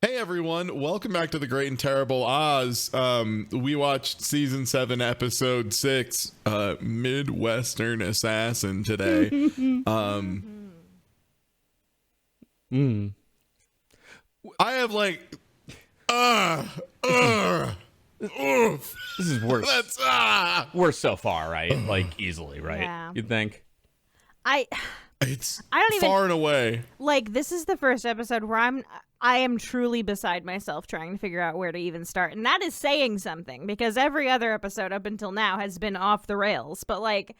Hey everyone, welcome back to the Great and Terrible Oz. We watched season 7, episode 6, Midwestern Assassin today. I have This is worse. That's Worse so far, right? Like easily, right? Yeah. You'd think. it's I don't even far and away. like this is the first episode where I am truly beside myself trying to figure out where to even start. And that is saying something because every other episode up until now has been off the rails. But like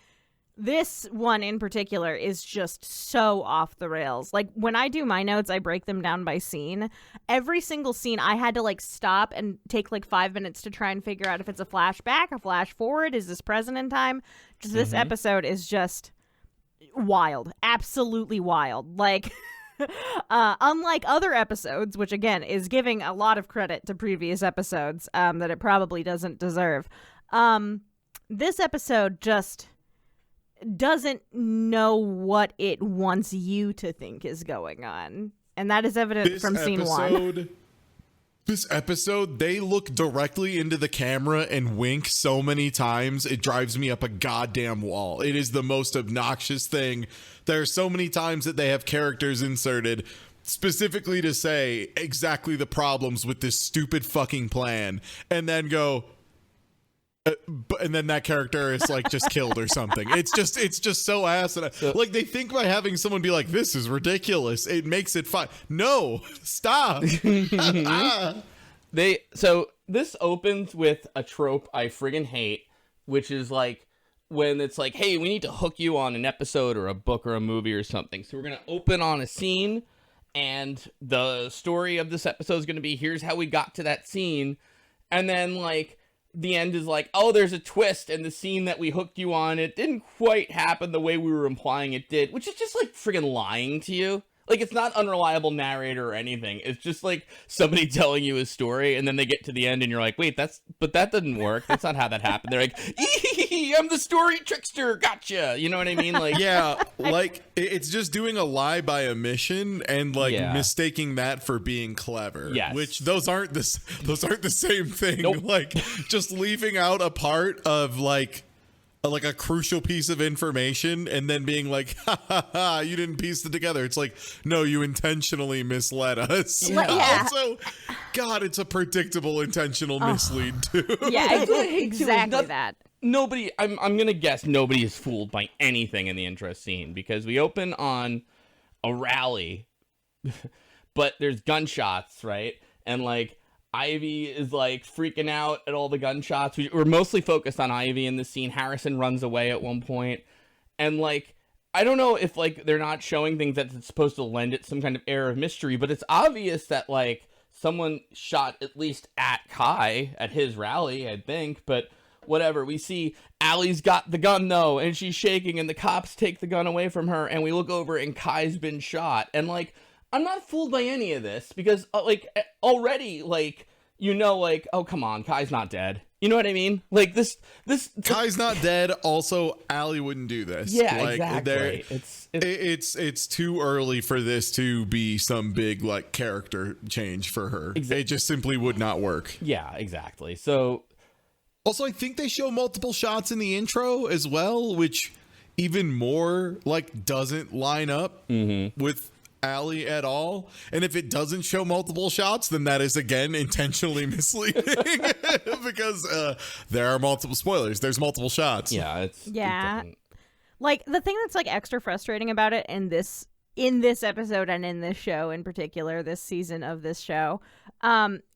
this one in particular is just so off the rails. Like when I do my notes, I break them down by scene. Every single scene I had to like stop and take like 5 minutes to try and figure out if it's a flashback, a flash forward, is this present in time? Just this episode is just wild, absolutely wild. Like unlike other episodes, which again is giving a lot of credit to previous episodes that it probably doesn't deserve, this episode just doesn't know what it wants you to think is going on, and that is evident from scene one. This episode, they look directly into the camera and wink so many times, it drives me up a goddamn wall. It is the most obnoxious thing. There are so many times that they have characters inserted specifically to say exactly the problems with this stupid fucking plan, and then go, and then that character is like just killed or something. It's just so asinine. Like they think by having someone be like, this is ridiculous, it makes it fine. No, stop. So this opens with a trope I friggin' hate, which is like when it's like, hey, we need to hook you on an episode or a book or a movie or something. So we're gonna open on a scene, and the story of this episode is gonna be here's how we got to that scene, and then like the end is like, oh, there's a twist, and the scene that we hooked you on, it didn't quite happen the way we were implying it did, which is just like friggin' lying to you. Like, it's not unreliable narrator or anything. It's just like somebody telling you a story, and then they get to the end, and you're like, wait, that didn't work. That's not how that happened. They're like, I'm the story trickster. Gotcha. You know what I mean? Like, yeah, like it's just doing a lie by omission and like mistaking that for being clever. Yes. Which those aren't the same thing. Nope. Like just leaving out a part of like a crucial piece of information and then being like, ha ha ha, you didn't piece it together. It's like, no, you intentionally misled us. Yeah. Also, God, it's a predictable intentional mislead too. Yeah, That's what I hate, too, is exactly that. nobody, I'm gonna guess nobody is fooled by anything in the intro scene, because we open on a rally, but there's gunshots, right? And like Ivy is like freaking out at all the gunshots. We're mostly focused on Ivy in this scene. Harrison runs away at one point, and like I don't know if like they're not showing things that's supposed to lend it some kind of air of mystery, but it's obvious that like someone shot at least at Kai at his rally, I think. But whatever, we see Allie's got the gun though, and she's shaking, and the cops take the gun away from her, and we look over and Kai's been shot. And like I'm not fooled by any of this, because like already, like, you know, like, oh come on, Kai's not dead. You know what I mean? Like this Kai's not dead. Also, Allie wouldn't do this. Yeah, like, exactly. It's too early for this to be some big like character change for her. Exactly. It just simply would not work. Yeah, exactly. So also, I think they show multiple shots in the intro as well, which even more like doesn't line up with Allie at all. And if it doesn't show multiple shots, then that is again intentionally misleading because there are multiple spoilers. There's multiple shots. yeah, it doesn't- Like the thing that's like extra frustrating about it in this episode and in this show in particular, this season of this show,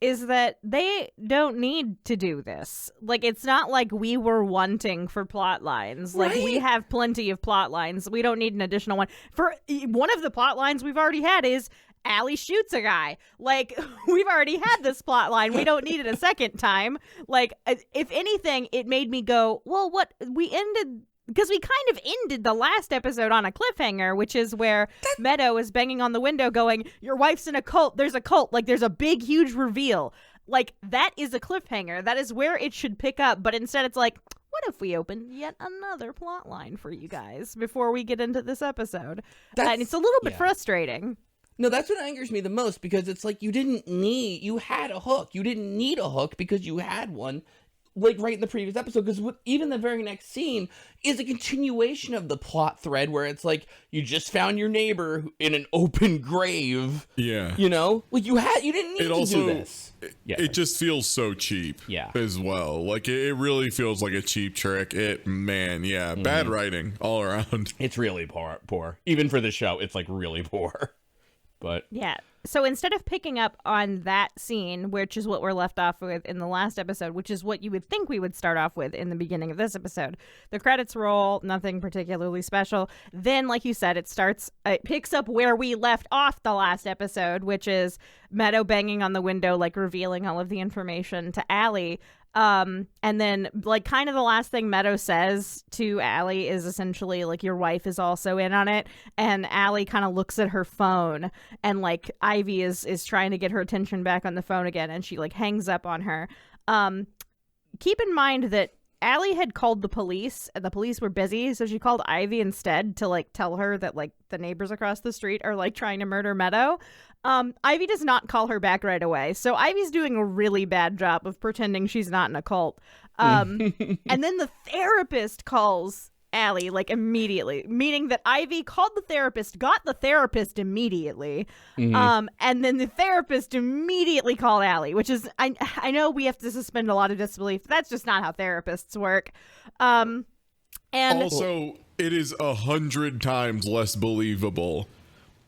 is that they don't need to do this. Like, it's not like we were wanting for plot lines. Like, we have plenty of plot lines. We don't need an additional one. For one of the plot lines we've already had is Allie shoots a guy. Like, we've already had this plot line. We don't need it a second time. Like, if anything, it made me go, well, what we ended. Because we kind of ended the last episode on a cliffhanger, which is where Meadow is banging on the window going, your wife's in a cult. There's a cult. Like, there's a big, huge reveal. Like, that is a cliffhanger. That is where it should pick up. But instead it's like, what if we open yet another plot line for you guys before we get into this episode? And it's a little bit frustrating. No, that's what angers me the most, because it's like you had a hook. You didn't need a hook because you had one, like right in the previous episode. Because even the very next scene is a continuation of the plot thread where it's like you just found your neighbor in an open grave. Yeah. You know, like you didn't need to do this. It just feels so cheap. Yeah. As well. Like it really feels like a cheap trick. Bad writing all around. It's really poor. Even for the show, it's like really poor. But yeah. So instead of picking up on that scene, which is what we're left off with in the last episode, which is what you would think we would start off with in the beginning of this episode, the credits roll, nothing particularly special. Then, like you said, it picks up where we left off the last episode, which is Meadow banging on the window, like revealing all of the information to Allie. And then like kind of the last thing Meadow says to Allie is essentially like, your wife is also in on it. And Allie kind of looks at her phone, and like Ivy is trying to get her attention back on the phone again, and she like hangs up on her. Keep in mind that Allie had called the police and the police were busy, so she called Ivy instead to like tell her that like the neighbors across the street are like trying to murder Meadow. Ivy does not call her back right away, so Ivy's doing a really bad job of pretending she's not in a cult. And then the therapist calls Allie like immediately, meaning that Ivy called the therapist, got the therapist immediately, and then the therapist immediately called Allie, which is I know we have to suspend a lot of disbelief. That's just not how therapists work. And also, it is 100 times less believable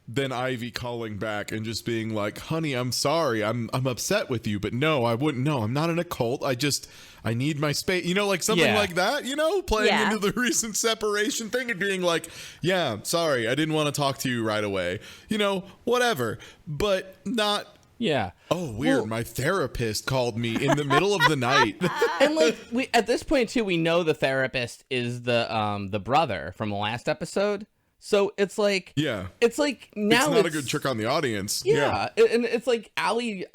than Ivy calling back and just being like, honey, I'm sorry, I'm upset with you, but no, I wouldn't. No, I'm not in a cult. I need my space, like something like that, playing into the recent separation thing and being like, yeah, sorry, I didn't want to talk to you right away, whatever, but not, oh, weird, my therapist called me in the middle of the night. And like we at this point too, we know the therapist is the brother from the last episode. So it's like, it's like now it's not a good trick on the audience. Yeah. And it's like Allie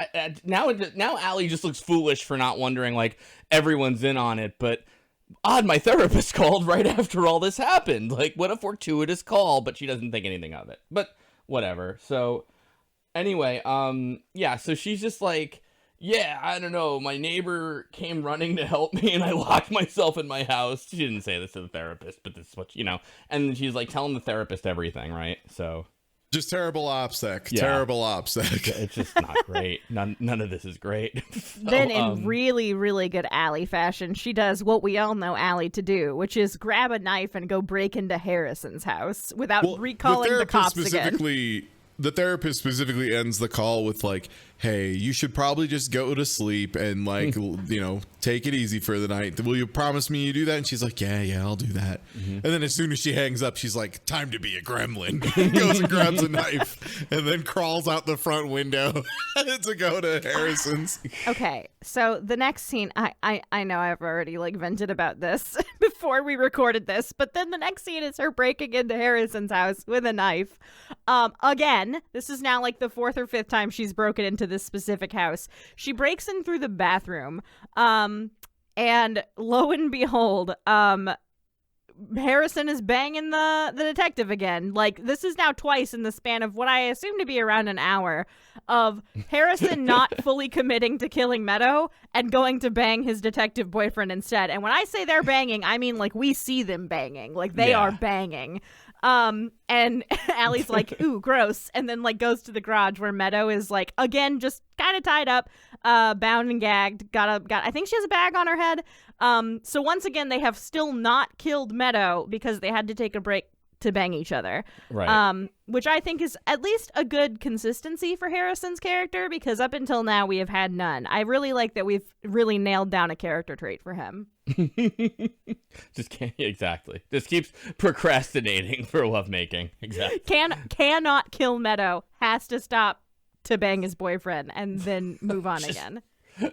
now Allie just looks foolish for not wondering like everyone's in on it. But my therapist called right after all this happened. Like, what a fortuitous call, but she doesn't think anything of it. But whatever. So anyway, so she's just like, yeah, I don't know. My neighbor came running to help me and I locked myself in my house. She didn't say this to the therapist, but this is what, and she's like telling the therapist everything, right? So just terrible OPSEC. Terrible OPSEC. It's just not great. None of this is great. So, then in really, really good Allie fashion, she does what we all know Allie to do, which is grab a knife and go break into Harrison's house without recalling the cops again. The therapist specifically ends the call with like, hey, you should probably just go to sleep and like, take it easy for the night. Will you promise me you do that? And she's like, yeah, I'll do that. And then as soon as she hangs up, she's like, time to be a gremlin. Goes and grabs a knife and then crawls out the front window to go to Harrison's. Okay, so the next scene, I know I've already like vented about this before we recorded this, but then the next scene is her breaking into Harrison's house with a knife. Again, this is now like the 4th or 5th time she's broken into this specific house. She breaks in through the bathroom, and lo and behold, Harrison is banging the detective again. Like, this is now twice in the span of what I assume to be around an hour of Harrison not fully committing to killing Meadow and going to bang his detective boyfriend instead. And when I say they're banging, I mean like we see them banging. Like they are banging. And Allie's like, ooh, gross. And then like goes to the garage where Meadow is like, again, just kind of tied up, bound and gagged. I think she has a bag on her head. So once again, they have still not killed Meadow because they had to take a break to bang each other. Right. Which I think is at least a good consistency for Harrison's character, because up until now we have had none. I really like that we've really nailed down a character trait for him. Just can't exactly. Just keeps procrastinating for lovemaking. Exactly. Cannot kill Meadow. Has to stop to bang his boyfriend and then move on again.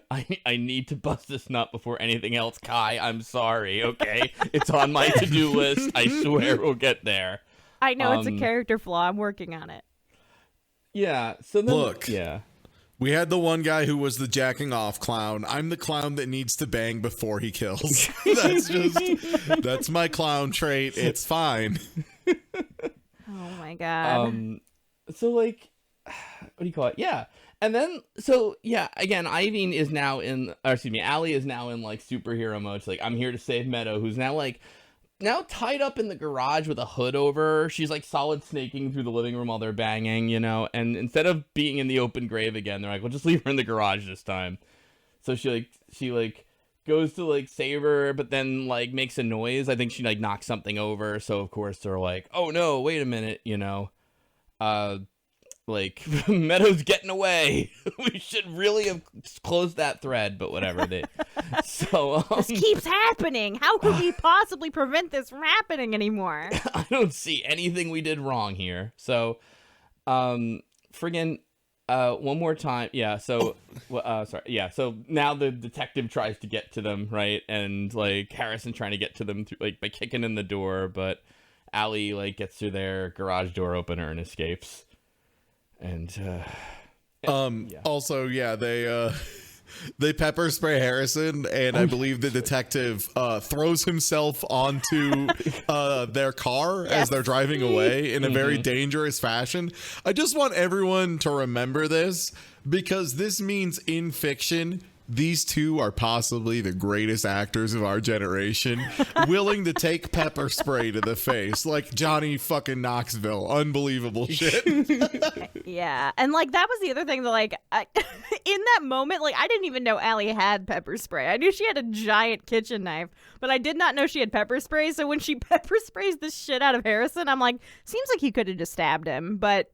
I need to bust this nut before anything else, Kai. I'm sorry, okay? It's on my to-do list. I swear we'll get there. I know it's a character flaw. I'm working on it. Yeah, so then... Look. Yeah. We had the one guy who was the jacking off clown. I'm the clown that needs to bang before he kills. That's my clown trait. It's fine. Oh my god. So like do you call it? Yeah. And then, so, yeah, again, Ivy is now Allie is now in, like, superhero mode. She's like, I'm here to save Meadow, who's now, like, tied up in the garage with a hood over her. She's, like, solid snaking through the living room while they're banging, you know? And instead of being in the open grave again, they're like, well, just leave her in the garage this time. So she goes to, like, save her, but then, like, makes a noise. I think she, like, knocks something over. So, of course, they're like, oh, no, wait a minute, you know? Like, Meadow's getting away. We should really have closed that thread, but whatever. This keeps happening. How could we possibly prevent this from happening anymore? I don't see anything we did wrong here. So, friggin', one more time. Yeah, so, sorry. Yeah, so now the detective tries to get to them, right? And, like, Harrison trying to get to them, through, like, by kicking in the door, but Allie, like, gets through their garage door opener and escapes. And also, yeah, they pepper spray Harrison, and I believe the detective throws himself onto their car as they're driving away in a very dangerous fashion. I just want everyone to remember this, because this means in fiction these two are possibly the greatest actors of our generation, willing to take pepper spray to the face like Johnny fucking Knoxville. Unbelievable shit. Yeah. And like that was the other thing that like in that moment, like I didn't even know Allie had pepper spray. I knew she had a giant kitchen knife, but I did not know she had pepper spray. So when she pepper sprays the shit out of Harrison, I'm like, seems like he could have just stabbed him, but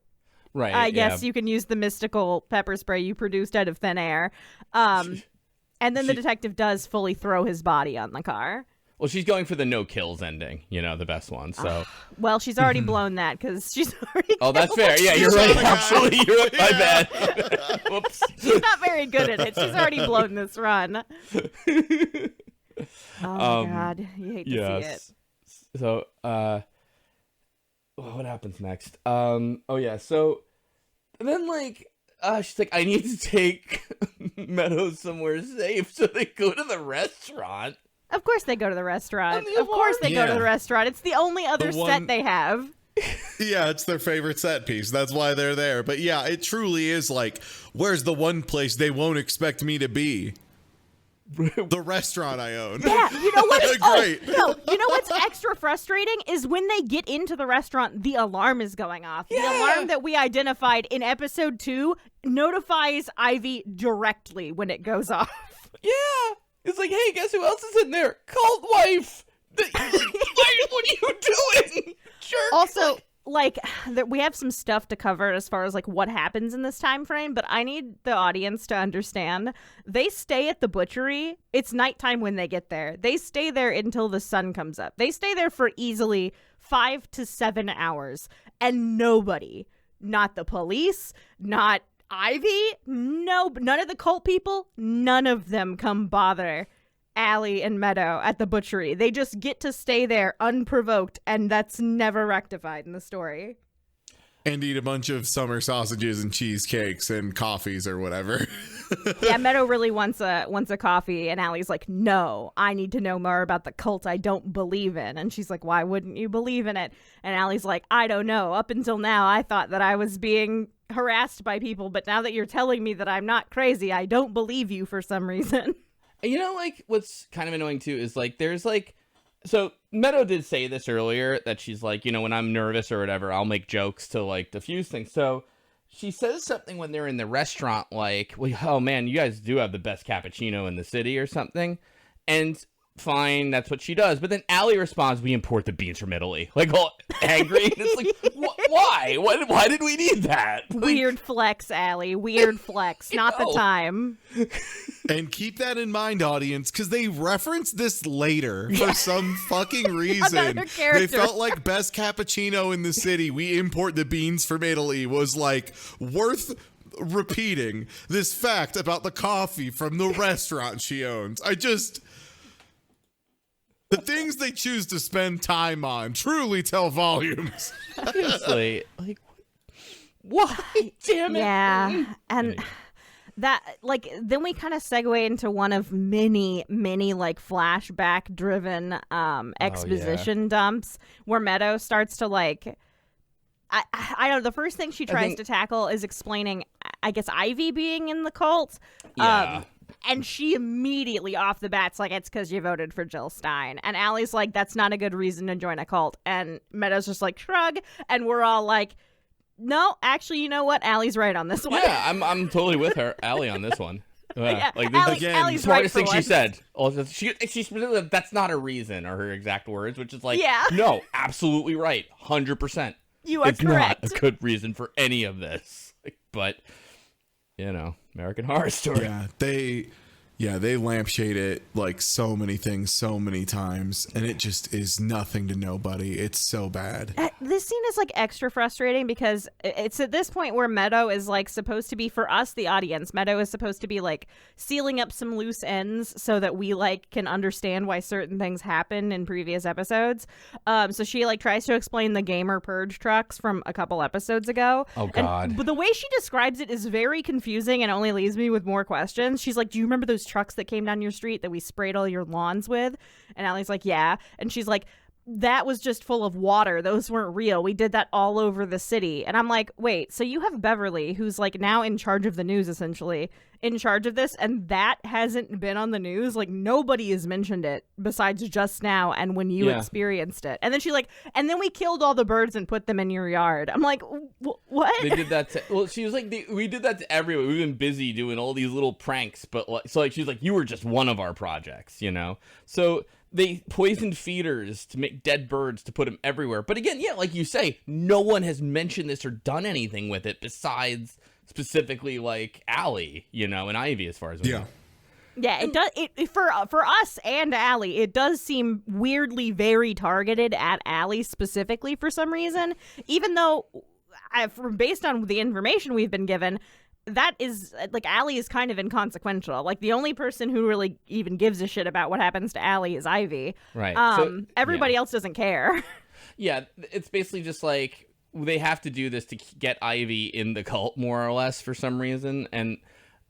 right, I guess you can use the mystical pepper spray you produced out of thin air. And then the detective does fully throw his body on the car. Well, she's going for the no kills ending, you know, the best one. So, well, she's already blown that because she's already. Oh, that's fair. Yeah, you're right. Actually, you're right. My bad. Whoops. She's not very good at it. She's already blown this run. Oh my God, you hate to see it. So, what happens next? Oh yeah. So, and then like. She's like, I need to take Meadow somewhere safe, so they go to the restaurant. Of course they go to the restaurant. Of course they go to the restaurant. It's the only other set they have. Yeah, it's their favorite set piece. That's why they're there. But yeah, it truly is like, where's the one place they won't expect me to be? The restaurant I own. Yeah, you know what? Great. No, you know what's extra frustrating is when they get into the restaurant, the alarm is going off. Yeah. The alarm that we identified in episode 2 notifies Ivy directly when it goes off. Yeah, it's like, hey, guess who else is in there? Cult wife. What are you doing? Jerk. Also, like we have some stuff to cover as far as like what happens in this time frame, but I need the audience to understand they stay at the butchery. It's nighttime when they get there. They stay there until the sun comes up. They stay there for easily 5 to 7 hours, and nobody, not the police, not Ivy, none of the cult people, none of them come bother Allie and Meadow at the butchery. They just get to stay there unprovoked, and that's never rectified in the story. And eat a bunch of summer sausages and cheesecakes and coffees or whatever. Yeah, Meadow really wants a coffee, and Allie's like, no, I need to know more about the cult I don't believe in. And she's like, why wouldn't you believe in it? And Allie's like, I don't know. Up until now, I thought that I was being harassed by people, but now that you're telling me that I'm not crazy, I don't believe you for some reason. You know, like, what's kind of annoying, too, is, like, there's, like... So, Meadow did say this earlier, that she's, like, you know, when I'm nervous or whatever, I'll make jokes to, like, diffuse things. So, she says something when they're in the restaurant, like, well, oh, man, you guys do have the best cappuccino in the city or something. And fine, that's what she does. But then Allie responds, we import the beans from Italy. Like, all angry. It's like, why? Why did we need that? Like, weird flex, Allie. Weird flex. Not the time. And keep that in mind, audience, because they reference this later for some fucking reason. They felt like best cappuccino in the city. We import the beans from Italy was like worth repeating this fact about the coffee from the restaurant she owns. The things they choose to spend time on truly tell volumes. Seriously, like, why? Damn it. Yeah, and that, like, then we kind of segue into one of many, like, flashback-driven exposition dumps where Meadow starts to, like, I don't know. The first thing she tries to tackle is explaining, I guess, Ivy being in the cult. Yeah. And she immediately off the bat's like, it's because you voted for Jill Stein. And Allie's like, that's not a good reason to join a cult. And Meadows just like shrug. And we're all like, no, actually, you know what? Allie's right on this one. Yeah, I'm totally with her, Allie, on this one. Yeah, like this Allie, again, Allie's smartest right thing for she said. Also, she specifically, that's not a reason, or her exact words, which is like, Yeah. no, absolutely right, 100%. You are it's correct. Not a good reason for any of this, but you know, American Horror Story. They lampshade it like so many things so many times, and it just is nothing to nobody. It's so bad. This scene is like extra frustrating because it's at this point where Meadow is like supposed to be, for us, the audience, Meadow is supposed to be like sealing up some loose ends so that we like can understand why certain things happen in previous episodes. So she like tries to explain the gamer purge trucks from a couple episodes ago. Oh God. But the way she describes it is very confusing and only leaves me with more questions. She's like, do you remember those trucks that came down your street that we sprayed all your lawns with? And Allie's like, yeah. And she's like, that was just full of water. Those weren't real. We did that all over the city. And I'm like, wait, so you have Beverly, who's like now in charge of the news, essentially, in charge of this, and that hasn't been on the news? Like, nobody has mentioned it besides just now and when you experienced it. And then she's like, and then we killed all the birds and put them in your yard. I'm like, what? They did that well, she was like, we did that to everyone. We've been busy doing all these little pranks, but like, so like she's like, you were just one of our projects, you know? So they poisoned feeders to make dead birds to put them everywhere. But again, yeah, like you say, no one has mentioned this or done anything with it besides specifically like Allie, you know, and Ivy, as far as we know. Yeah, it does. It for us and Allie, it does seem weirdly very targeted at Allie specifically for some reason. Even though, based on the information we've been given, that is like Allie is kind of inconsequential. Like the only person who really even gives a shit about what happens to Allie is Ivy. Right. Everybody else doesn't care. Yeah, it's basically just like they have to do this to get Ivy in the cult more or less for some reason. And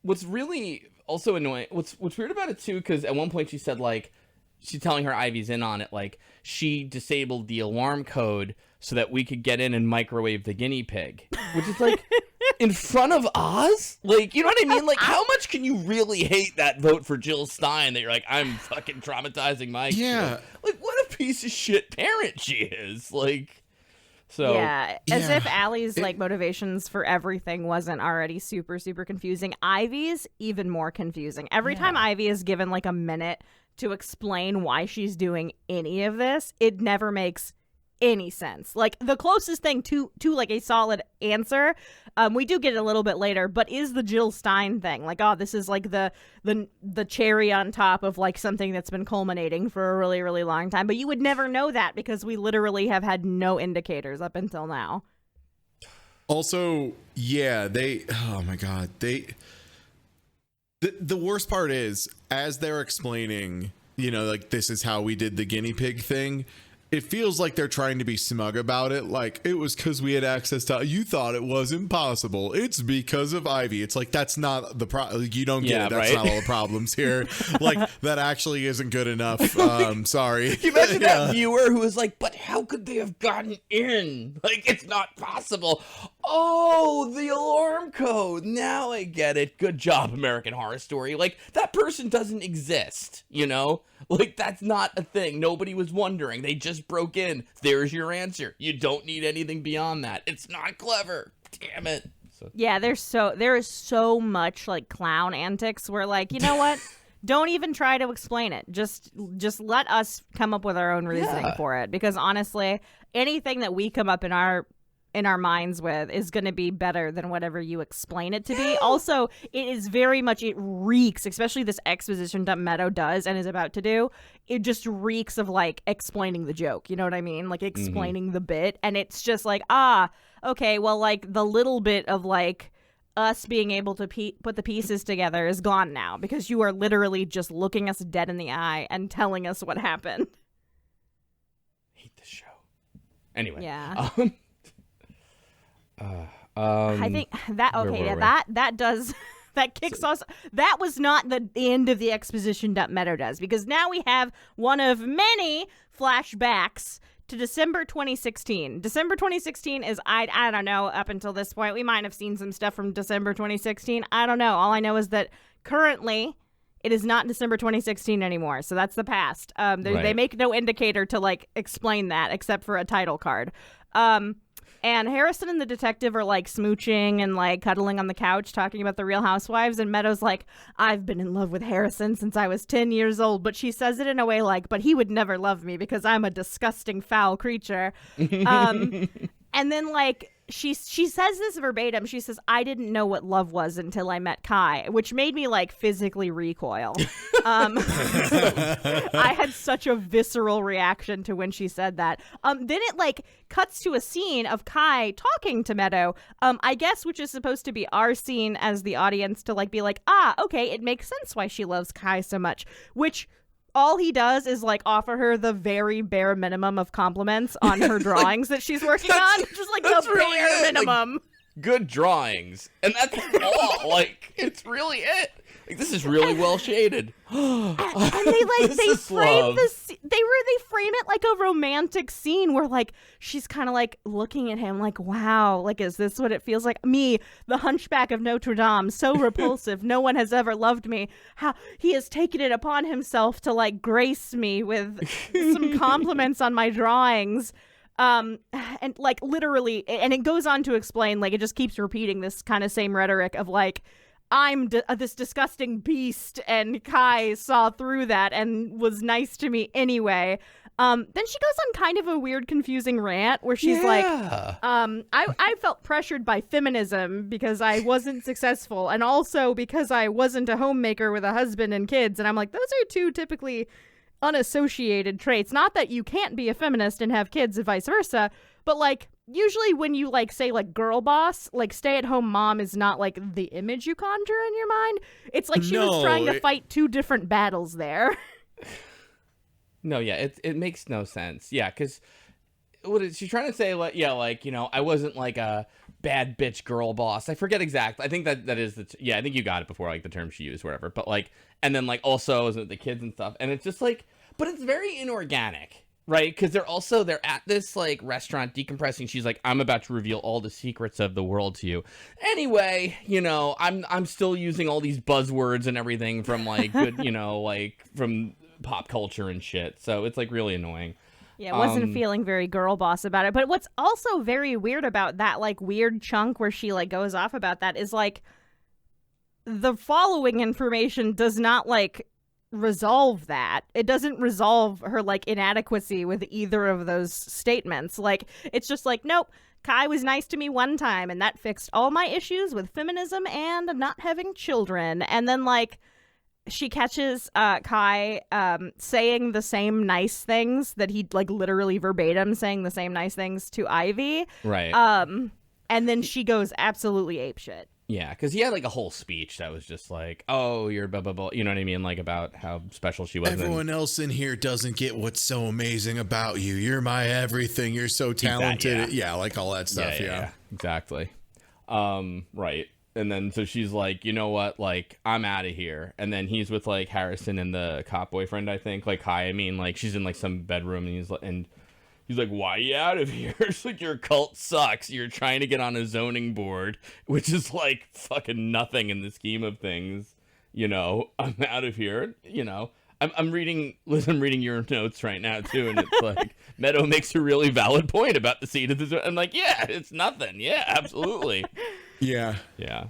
what's really also annoying, what's weird about it too, because at one point she said like she's telling her Ivy's in on it, like she disabled the alarm code so that we could get in and microwave the guinea pig, which is like in front of Oz? Like, you know what I mean? Like, how much can you really hate that vote for Jill Stein that you're like, I'm fucking traumatizing my kid? Like, what a piece of shit parent she is. Like, so. Yeah, as if Allie's like motivations for everything wasn't already super, super confusing. Ivy's even more confusing. Every time Ivy is given like a minute to explain why she's doing any of this, it never makes any sense. Like the closest thing to like a solid answer, we do get it a little bit later, but is the Jill Stein thing. Like, oh, this is like the cherry on top of like something that's been culminating for a really, really long time. But you would never know that because we literally have had no indicators up until now. Also, yeah, oh my God, the worst part is, as they're explaining, you know, like this is how we did the guinea pig thing, it feels like they're trying to be smug about it. Like, it was because we had access to, you thought it was impossible. It's because of Ivy. It's like, that's not the problem. You don't get it. That's not all the problems here. Like, that actually isn't good enough. Sorry. Can you imagine that viewer who was like, but how could they have gotten in? Like, it's not possible. Oh, the alarm code. Now I get it. Good job, American Horror Story. Like, that person doesn't exist, you know? Like, that's not a thing. Nobody was wondering. They just broke in. There's your answer. You don't need anything beyond that. It's not clever. Damn it. So. Yeah, there is so much like clown antics where like, you know what? Don't even try to explain it. Just let us come up with our own reasoning for it. Because honestly, anything that we come up in our minds with is going to be better than whatever you explain it to be. Also, it is very much, it reeks, especially this exposition that Meadow does and is about to do. It just reeks of like explaining the joke. You know what I mean? Like explaining the bit. And it's just like, okay, well, like the little bit of like us being able to put the pieces together is gone now because you are literally just looking us dead in the eye and telling us what happened. Hate this show. Anyway. Yeah. I think that that does that kicks us. That was not the end of the exposition that Meadow does, because now we have one of many flashbacks to December 2016. December 2016 is, I don't know, up until this point, we might have seen some stuff from December 2016. I don't know. All I know is that currently it is not December 2016 anymore. So that's the past. They make no indicator to like explain that except for a title card. And Harrison and the detective are like smooching and like cuddling on the couch talking about the Real Housewives. And Meadow's like, I've been in love with Harrison since I was 10 years old. But she says it in a way like, but he would never love me because I'm a disgusting, foul creature. And then like she says this verbatim. She says, I didn't know what love was until I met Kai, which made me like physically recoil. I had such a visceral reaction to when she said that. Then it like cuts to a scene of Kai talking to Meadow, I guess, which is supposed to be our scene as the audience to like be like, okay, it makes sense why she loves Kai so much, which all he does is like offer her the very bare minimum of compliments on her drawings that she's working on. Just like the really bare minimum. Like, good drawings. And that's all. Like, it's really it. Like, this is really well shaded. And they frame they frame it like a romantic scene where like she's kind of like looking at him like, wow, like, is this what it feels like? Me, the hunchback of Notre Dame, so repulsive. No one has ever loved me. How he has taken it upon himself to like grace me with some compliments on my drawings. And like literally, and it goes on to explain, like, it just keeps repeating this kind of same rhetoric of like, I'm this disgusting beast, and Kai saw through that and was nice to me anyway. Then she goes on kind of a weird, confusing rant where she's like, I felt pressured by feminism because I wasn't successful, and also because I wasn't a homemaker with a husband and kids. And I'm like, those are two typically unassociated traits. Not that you can't be a feminist and have kids and vice versa, but like, usually when you like say like girl boss, like stay-at-home mom is not like the image you conjure in your mind. It's like she was trying to fight two different battles there. No, yeah, it makes no sense. Yeah, because what is she trying to say? Like, yeah, like, you know, I wasn't like a bad bitch girl boss. I forget exactly. I think that is I think you got it before, like the term she used, whatever. But like, and then like also the kids and stuff, and it's just like, but it's very inorganic. Right, because they're at this like restaurant decompressing. She's like, I'm about to reveal all the secrets of the world to you. Anyway, you know, I'm still using all these buzzwords and everything from like good, you know, like from pop culture and shit. So it's like really annoying. Yeah, wasn't feeling very girl boss about it. But what's also very weird about that like weird chunk where she like goes off about that is like the following information does not like resolve that. It doesn't resolve her like inadequacy with either of those statements. Like, it's just like, nope, Kai was nice to me one time and that fixed all my issues with feminism and not having children. And then like she catches Kai saying the same nice things that he like literally verbatim saying the same nice things to Ivy. Right. And then she goes absolutely apeshit. Yeah, because he had like a whole speech that was just like, oh, you're blah, blah, blah. You know what I mean? Like about how special she was. Everyone else in here doesn't get what's so amazing about you. You're my everything. You're so talented. Yeah, like all that stuff. Yeah. Exactly. Right. And then so she's like, you know what? Like, I'm out of here. And then he's with like Harrison and the cop boyfriend, I think. Like, I mean, like she's in like some bedroom and he's like, why are you out of here? It's like, your cult sucks. You're trying to get on a zoning board, which is like fucking nothing in the scheme of things. You know, I'm out of here. You know, I'm reading your notes right now too. And it's like, Meadow makes a really valid point about the seat of the zone. I'm like, yeah, it's nothing. Yeah, absolutely. Yeah.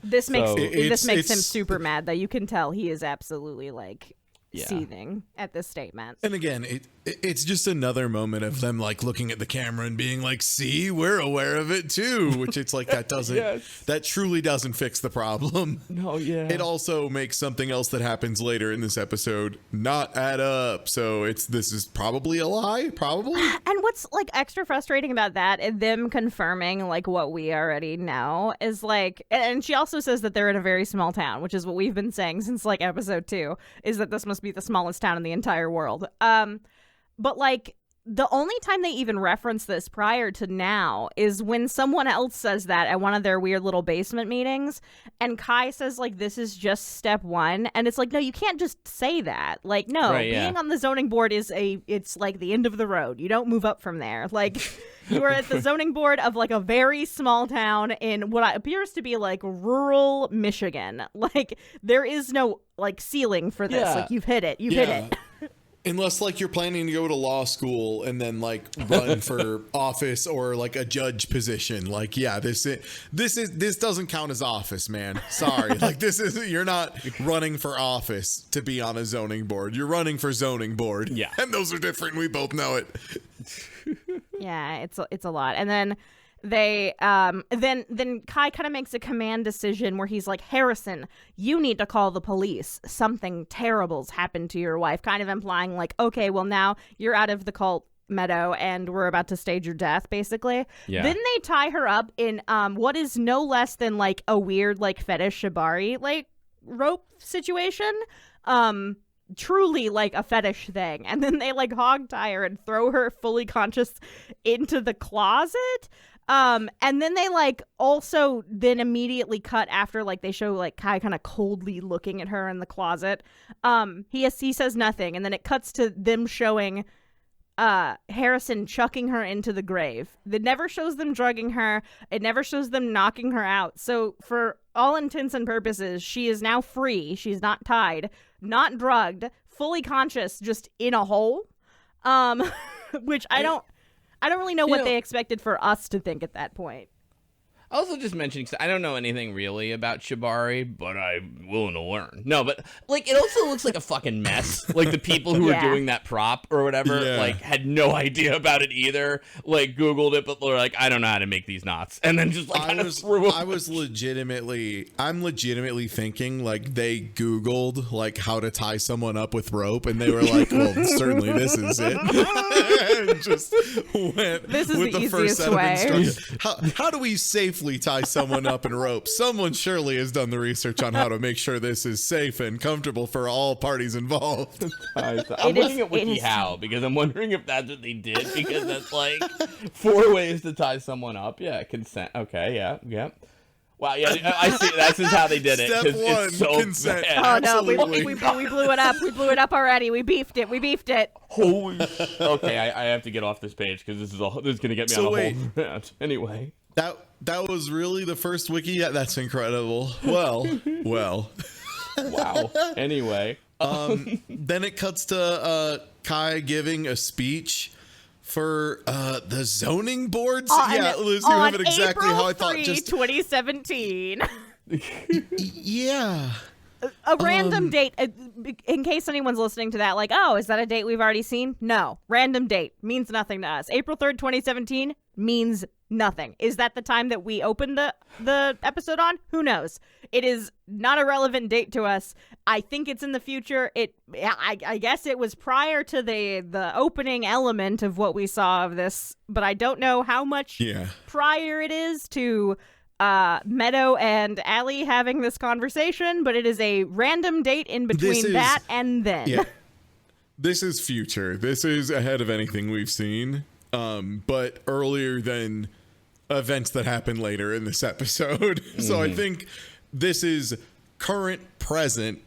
This makes him super mad though. You can tell he is absolutely like seething at this statement. And again, it's just another moment of them like looking at the camera and being like, see, we're aware of it too, which it's like that doesn't that truly doesn't fix the problem. No, yeah. It also makes something else that happens later in this episode not add up. So this is probably a lie, probably. And what's like extra frustrating about that and them confirming like what we already know is like, and she also says that they're in a very small town, which is what we've been saying since like episode 2, is that this must be the smallest town in the entire world. But like the only time they even reference this prior to now is when someone else says that at one of their weird little basement meetings, and Kai says, like, this is just step one, and it's like, no, you can't just say that. Like, no, Right, yeah. being on the zoning board it's like the end of the road. You don't move up from there. Like, you are at the zoning board of, like, a very small town in what appears to be, like, rural Michigan. Like, there is no, like, ceiling for this. Yeah. Like, you've hit it. You've hit it. Unless, like, you're planning to go to law school and then, like, run for office or, like, a judge position. Like, yeah, this doesn't count as office, man. Sorry. Like, you're not running for office to be on a zoning board. You're running for zoning board. Yeah. And those are different. We both know it. Yeah, it's a lot. And then they then Kai kind of makes a command decision where he's like, Harrison, you need to call the police. Something terrible's happened to your wife, kind of implying like, okay, well, now you're out of the cult, Meadow, and we're about to stage your death, basically. Yeah. Then they tie her up in what is no less than like a weird like fetish shibari like rope situation. Truly like a fetish thing. And then they like hog tie her and throw her fully conscious into the closet. And then they like also then immediately cut after like they show like Kai kind of coldly looking at her in the closet. He says nothing, and then it cuts to them showing Harrison chucking her into the grave. It never shows them drugging her. It never shows them knocking her out. So for all intents and purposes, she is now free. She's not tied, not drugged, fully conscious, just in a hole. Which I don't really know what they expected for us to think at that point. I also just mentioned, because I don't know anything really about Shibari, but I'm willing to learn. No, but, like, it also looks like a fucking mess. Like, the people who are doing that prop or whatever, like, had no idea about it either. Like, Googled it, but they're like, I don't know how to make these knots. And then just, like, I'm legitimately thinking, like, they Googled, like, how to tie someone up with rope, and they were like, well, certainly this is it. And just went this is with the first easiest set of way. instructions. How do we safely tie someone up in rope? Someone surely has done the research on how to make sure this is safe and comfortable for all parties involved. I'm looking at WikiHow because I'm wondering if that's what they did, because that's like 4 ways to tie someone up. Yeah, consent. Okay, yeah. Wow, yeah, I see. That's just how they did it. Step one, it's so consent. bad. Oh no, we Absolutely. blew it up. We blew it up already. We beefed it. Holy. Okay, I have to get off this page because this is gonna get me on a whole rant. Anyway. That was really the first wiki. Yeah, that's incredible. Well. Wow. Anyway. Then it cuts to Kai giving a speech for the zoning boards. Liz, you have it exactly how I thought. Just 2017. Yeah. A random date, in case anyone's listening to that, like, oh, is that a date we've already seen? No. Random date means nothing to us. April 3rd, 2017 means nothing. Is that the time that we opened the episode on? Who knows? It is not a relevant date to us. I think it's in the future. I guess it was prior to the opening element of what we saw of this, but I don't know how much prior it is to Meadow and Allie having this conversation, but it is a random date in between that and then. Yeah. This is future. This is ahead of anything we've seen, but earlier than events that happen later in this episode. So I think this is current present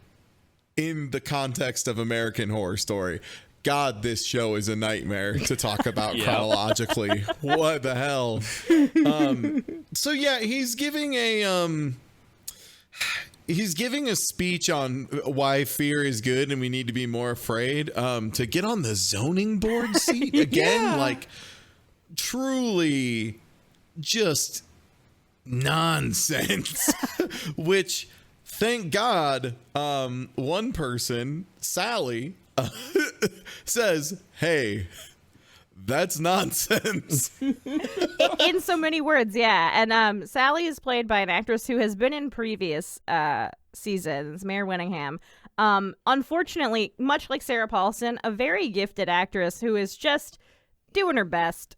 in the context of American Horror Story. God, this show is a nightmare to talk about chronologically. What the hell? So yeah, he's giving a speech on why fear is good and we need to be more afraid. To get on the zoning board seat again, like truly just nonsense. Which, thank God, one person, Sally, says, hey, that's nonsense. In so many words, yeah. And Sally is played by an actress who has been in previous seasons, Mare Winningham. Unfortunately, much like Sarah Paulson, a very gifted actress who is just doing her best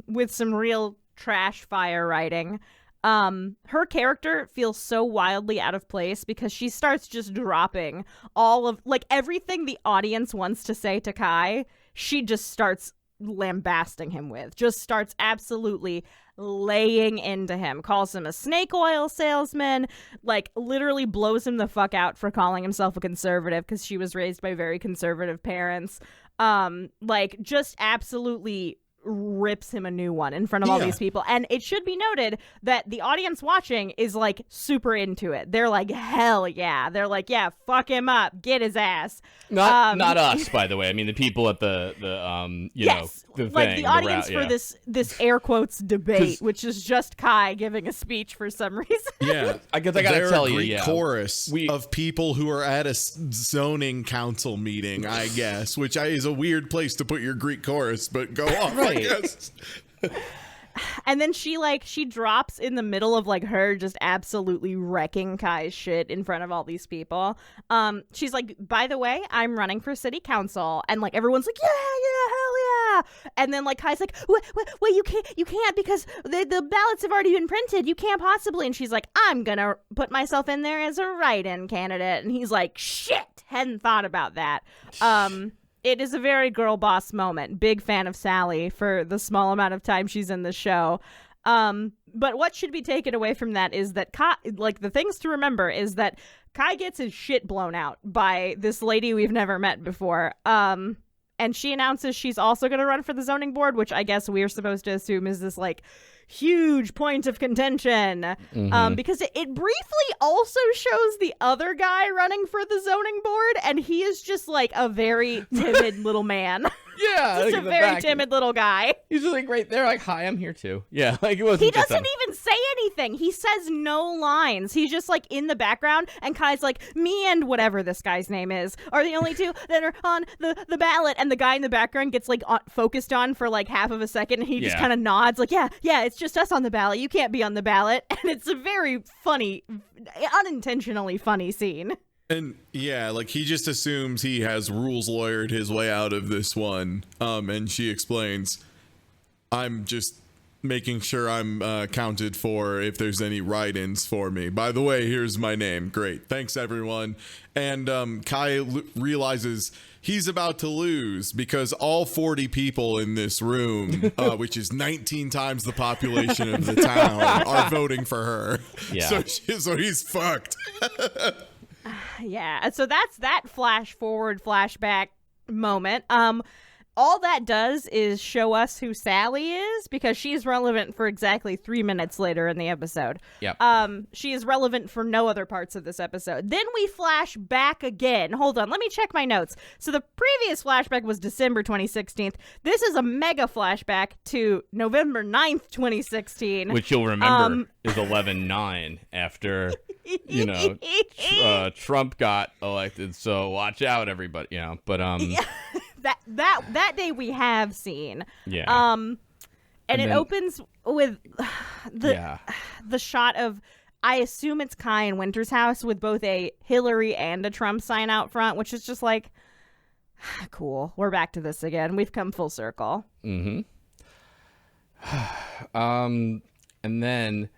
with some real trash fire writing. Her character feels so wildly out of place because she starts just dropping all of, like, everything the audience wants to say to Kai. She just starts lambasting him with. Just starts absolutely laying into him. Calls him a snake oil salesman. Like, literally blows him the fuck out for calling himself a conservative because she was raised by very conservative parents. Like, just absolutely rips him a new one in front of all these people. And it should be noted that the audience watching is like super into it. They're like, hell yeah. They're like, yeah, fuck him up, get his ass. Not us, by the way. I mean, the people at the you know, the like thing, the audience for this air quotes debate, which is just Kai giving a speech for some reason. Yeah, I guess I gotta tell you, Greek chorus of people who are at a I council meeting, I guess, which is a weird place to put your Greek chorus, but go on. Right. I guess. And then she drops in the middle of like her just absolutely wrecking Kai's shit in front of all these people. She's like, by the way, I'm running for city council, and like everyone's like, yeah, hell yeah. And then like Kai's like, wait, you can't because the ballots have already been printed. You can't possibly. And she's like, I'm gonna put myself in there as a write-in candidate. And he's like, shit, hadn't thought about that. It is a very girl boss moment. Big fan of Sally for the small amount of time she's in the show. But what should be taken away from that is that Kai, like the things to remember is that Kai gets his shit blown out by this lady we've never met before. And she announces she's also going to run for the zoning board, which I guess we're supposed to assume is this like huge point of contention. Because it briefly also shows the other guy running for the zoning board, and he is just like a very timid little man. Yeah, just a very timid little guy. He's just like right there, like, hi, I'm here too. Yeah, like it wasn't. He doesn't even say anything. He says no lines. He's just like in the background, and Kai's like, me and whatever this guy's name is are the only two that are on the ballot. And the guy in the background gets like focused on for like half of a second, and he just kind of nods like, yeah, it's just us on the ballot. You can't be on the ballot. And it's a very funny, unintentionally funny scene. And yeah, like he just assumes he has rules lawyered his way out of this one. And she explains, I'm just making sure I'm counted for if there's any write-ins for me. By the way, here's my name. Great. Thanks, everyone. And Kai realizes he's about to lose because all 40 people in this room, which is 19 times the population of the town, are voting for her. Yeah. So he's fucked. Yeah, so that's that flash forward flashback moment. All that does is show us who Sally is, because she's relevant for exactly 3 minutes later in the episode. Yep. She is relevant for no other parts of this episode. Then we flash back again. Hold on, let me check my notes. So the previous flashback was December 2016. This is a mega flashback to November 9th, 2016. Which you'll remember is 11/9 after, you know, Trump got elected. So watch out, everybody. Yeah, but Yeah. That day we have seen. Yeah. And it opens with the shot of, I assume it's Kai and Winter's house with both a Hillary and a Trump sign out front, which is just like, cool. We're back to this again. We've come full circle. Mm-hmm. And then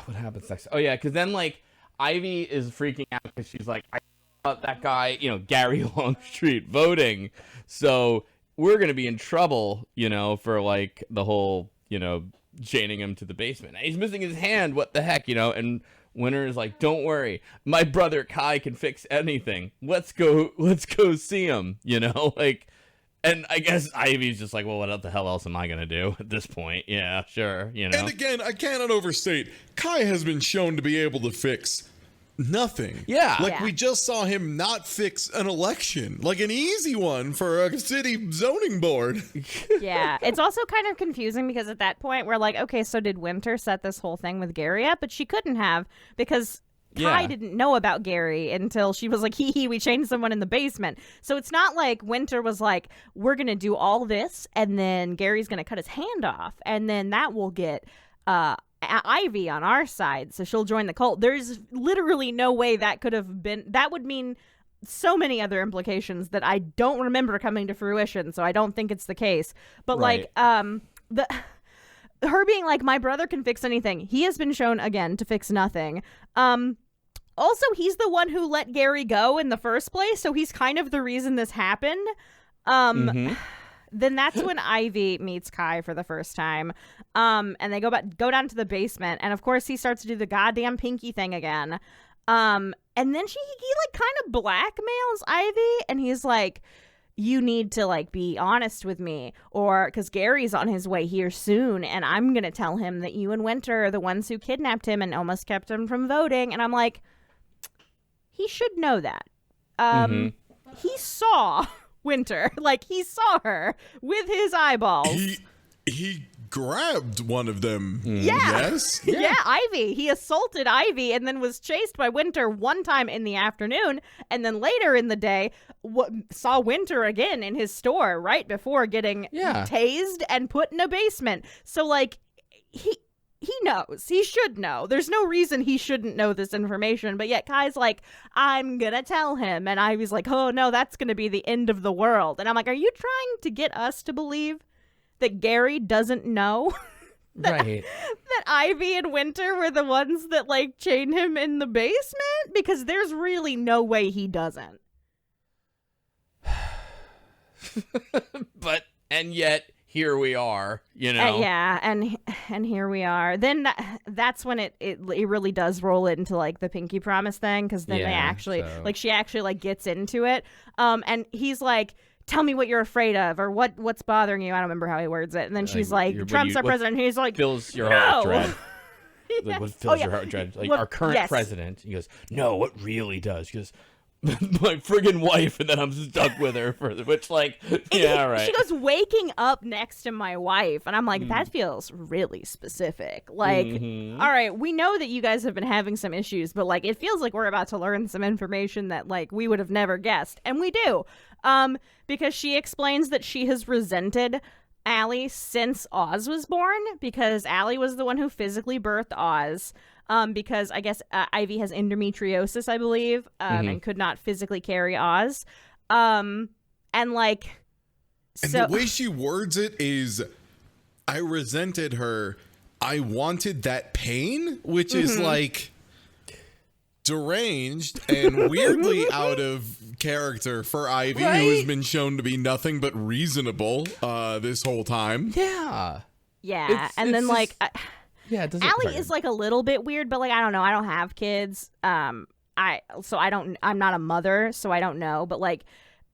what happens next? Oh yeah, because then like Ivy is freaking out because she's like, I saw that guy, you know, Gary Longstreet voting, so we're gonna be in trouble, you know, for like the whole, you know, chaining him to the basement. He's missing his hand. What the heck, you know? And Winter is like, don't worry, my brother Kai can fix anything. Let's go see him, you know, like. And I guess Ivy's just like, well, what the hell else am I going to do at this point? Yeah, sure, you know. And again, I cannot overstate, Kai has been shown to be able to fix nothing. Yeah. Like, we just saw him not fix an election. Like, an easy one for a city zoning board. Yeah. It's also kind of confusing because at that point, we're like, okay, so did Winter set this whole thing with Gary up? But she couldn't have, because Kai didn't know about Gary until she was like, we chained someone in the basement. So it's not like Winter was like, we're going to do all this and then Gary's going to cut his hand off and then that will get Ivy on our side, so she'll join the cult. There's literally no way that could have been. That would mean so many other implications that I don't remember coming to fruition, so I don't think it's the case. But right. Like her being like, my brother can fix anything. He has been shown again to fix nothing. Also, he's the one who let Gary go in the first place, so he's kind of the reason this happened. then that's when Ivy meets Kai for the first time. And they go down to the basement, and of course he starts to do the goddamn pinky thing again. And then he like kind of blackmails Ivy, and he's like, you need to like be honest with me, or because Gary's on his way here soon, and I'm gonna tell him that you and Winter are the ones who kidnapped him and almost kept him from voting. And I'm like, he should know that. He saw Winter, like he saw her with his eyeballs. He grabbed one of them. Yeah. Yes? Yeah, Ivy. He assaulted Ivy and then was chased by Winter one time in the afternoon, and then later in the day saw Winter again in his store right before getting tased and put in a basement. So like he knows. He should know. There's no reason he shouldn't know this information. But yet Kai's like, I'm going to tell him. And Ivy's like, oh, no, that's going to be the end of the world. And I'm like, are you trying to get us to believe that Gary doesn't know Right. that Ivy and Winter were the ones that, like, chained him in the basement? Because there's really no way he doesn't. And yet, here we are, you know? Yeah, and here we are. Then that's when it really does roll into, like, the Pinky Promise thing, because then they actually, like, she actually, like, gets into it. And he's like, tell me what you're afraid of, or what's bothering you. I don't remember how he words it. And then she's like, Trump's our president. And he's like, fills your heart with dread. Yeah. Like, what fills your heart with dread? Like, our current president. He goes, no, what really does? He goes, my friggin' wife, and then I'm stuck with her for which, like, yeah, right. She goes, waking up next to my wife, and I'm like, that feels really specific. Like, all right, we know that you guys have been having some issues, but like, it feels like we're about to learn some information that like we would have never guessed, and we do, because she explains that she has resented Allie since Oz was born, because Allie was the one who physically birthed Oz. Because I guess Ivy has endometriosis, I believe, and could not physically carry Oz. And like, and so the way she words it is, I resented her. I wanted that pain, which is like deranged and weirdly out of character for Ivy, who has been shown to be nothing but reasonable this whole time. Yeah. Yeah. And then like, yeah, it doesn't. Allie is like a little bit weird, but like, I don't know. I don't have kids. I'm not a mother, so I don't know. But like,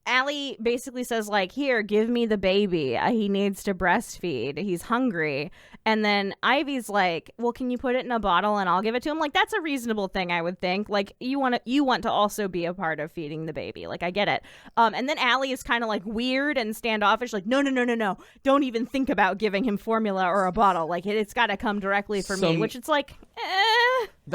Allie basically says like, here, give me the baby. He needs to breastfeed. He's hungry. And then Ivy's like, well, can you put it in a bottle and I'll give it to him? Like, that's a reasonable thing, I would think. Like, you want to also be a part of feeding the baby. Like, I get it. And then Allie is kind of like weird and standoffish. Like, no. Don't even think about giving him formula or a bottle. Like, it's got to come directly from me, which it's like,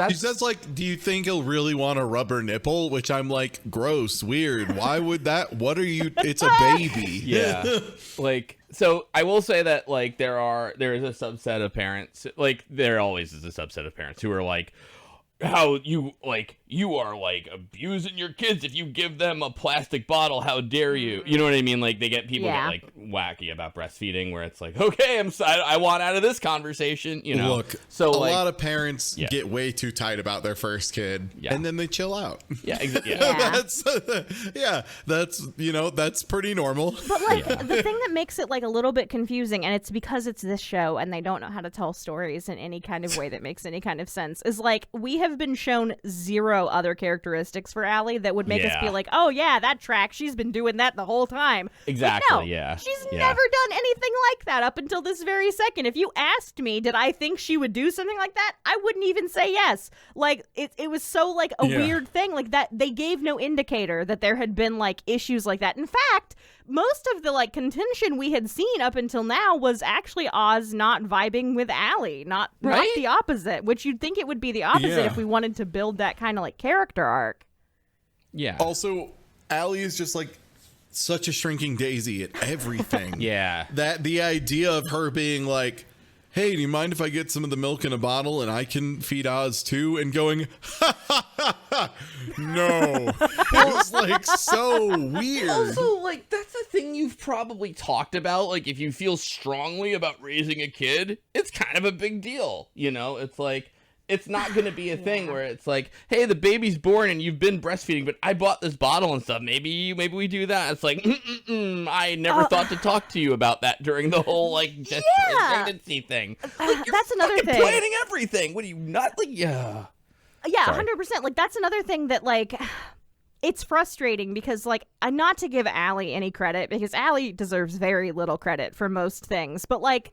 She says, like, do you think he'll really want a rubber nipple? Which I'm like, gross, weird. Why would that? What are you? It's a baby. Yeah. Like, so I will say that, like, there is a subset of parents, like, there always is a subset of parents who are like, how you are like abusing your kids if you give them a plastic bottle, how dare you? You know what I mean? Like, they get people get like wacky about breastfeeding, where it's like, okay, I want out of this conversation, you know. Look, so a lot of parents get way too tight about their first kid, and then they chill out. That's that's pretty normal. But like, the thing that makes it like a little bit confusing, and it's because it's this show and they don't know how to tell stories in any kind of way that makes any kind of sense, is like, we have been shown zero other characteristics for Allie that would make us be like, oh yeah, that track, she's been doing that the whole time. Exactly. Like, no, she's never done anything like that up until this very second. If you asked me, did I think she would do something like that, I wouldn't even say yes. Like, it was so like a weird thing, like that they gave no indicator that there had been like issues like that. In fact, most of the like contention we had seen up until now was actually Oz not vibing with Allie, not the opposite, which you'd think it would be the opposite if we wanted to build that kind of like character arc. Yeah. Also, Allie is just like such a shrinking daisy at everything. That the idea of her being like, hey, do you mind if I get some of the milk in a bottle and I can feed Oz too? And going, no. It was like so weird. Also, like, that's a thing you've probably talked about. Like, if you feel strongly about raising a kid, it's kind of a big deal. You know, it's like, it's not going to be a thing where it's like, hey, the baby's born and you've been breastfeeding, but I bought this bottle and stuff. Maybe we do that. It's like, I never thought to talk to you about that during the whole like pregnancy thing. Like, that's another thing. Planning everything. What are you not like? Yeah. Yeah, Sorry. 100%. Like, that's another thing that, like, it's frustrating because, like, not to give Allie any credit, because Allie deserves very little credit for most things, but, like,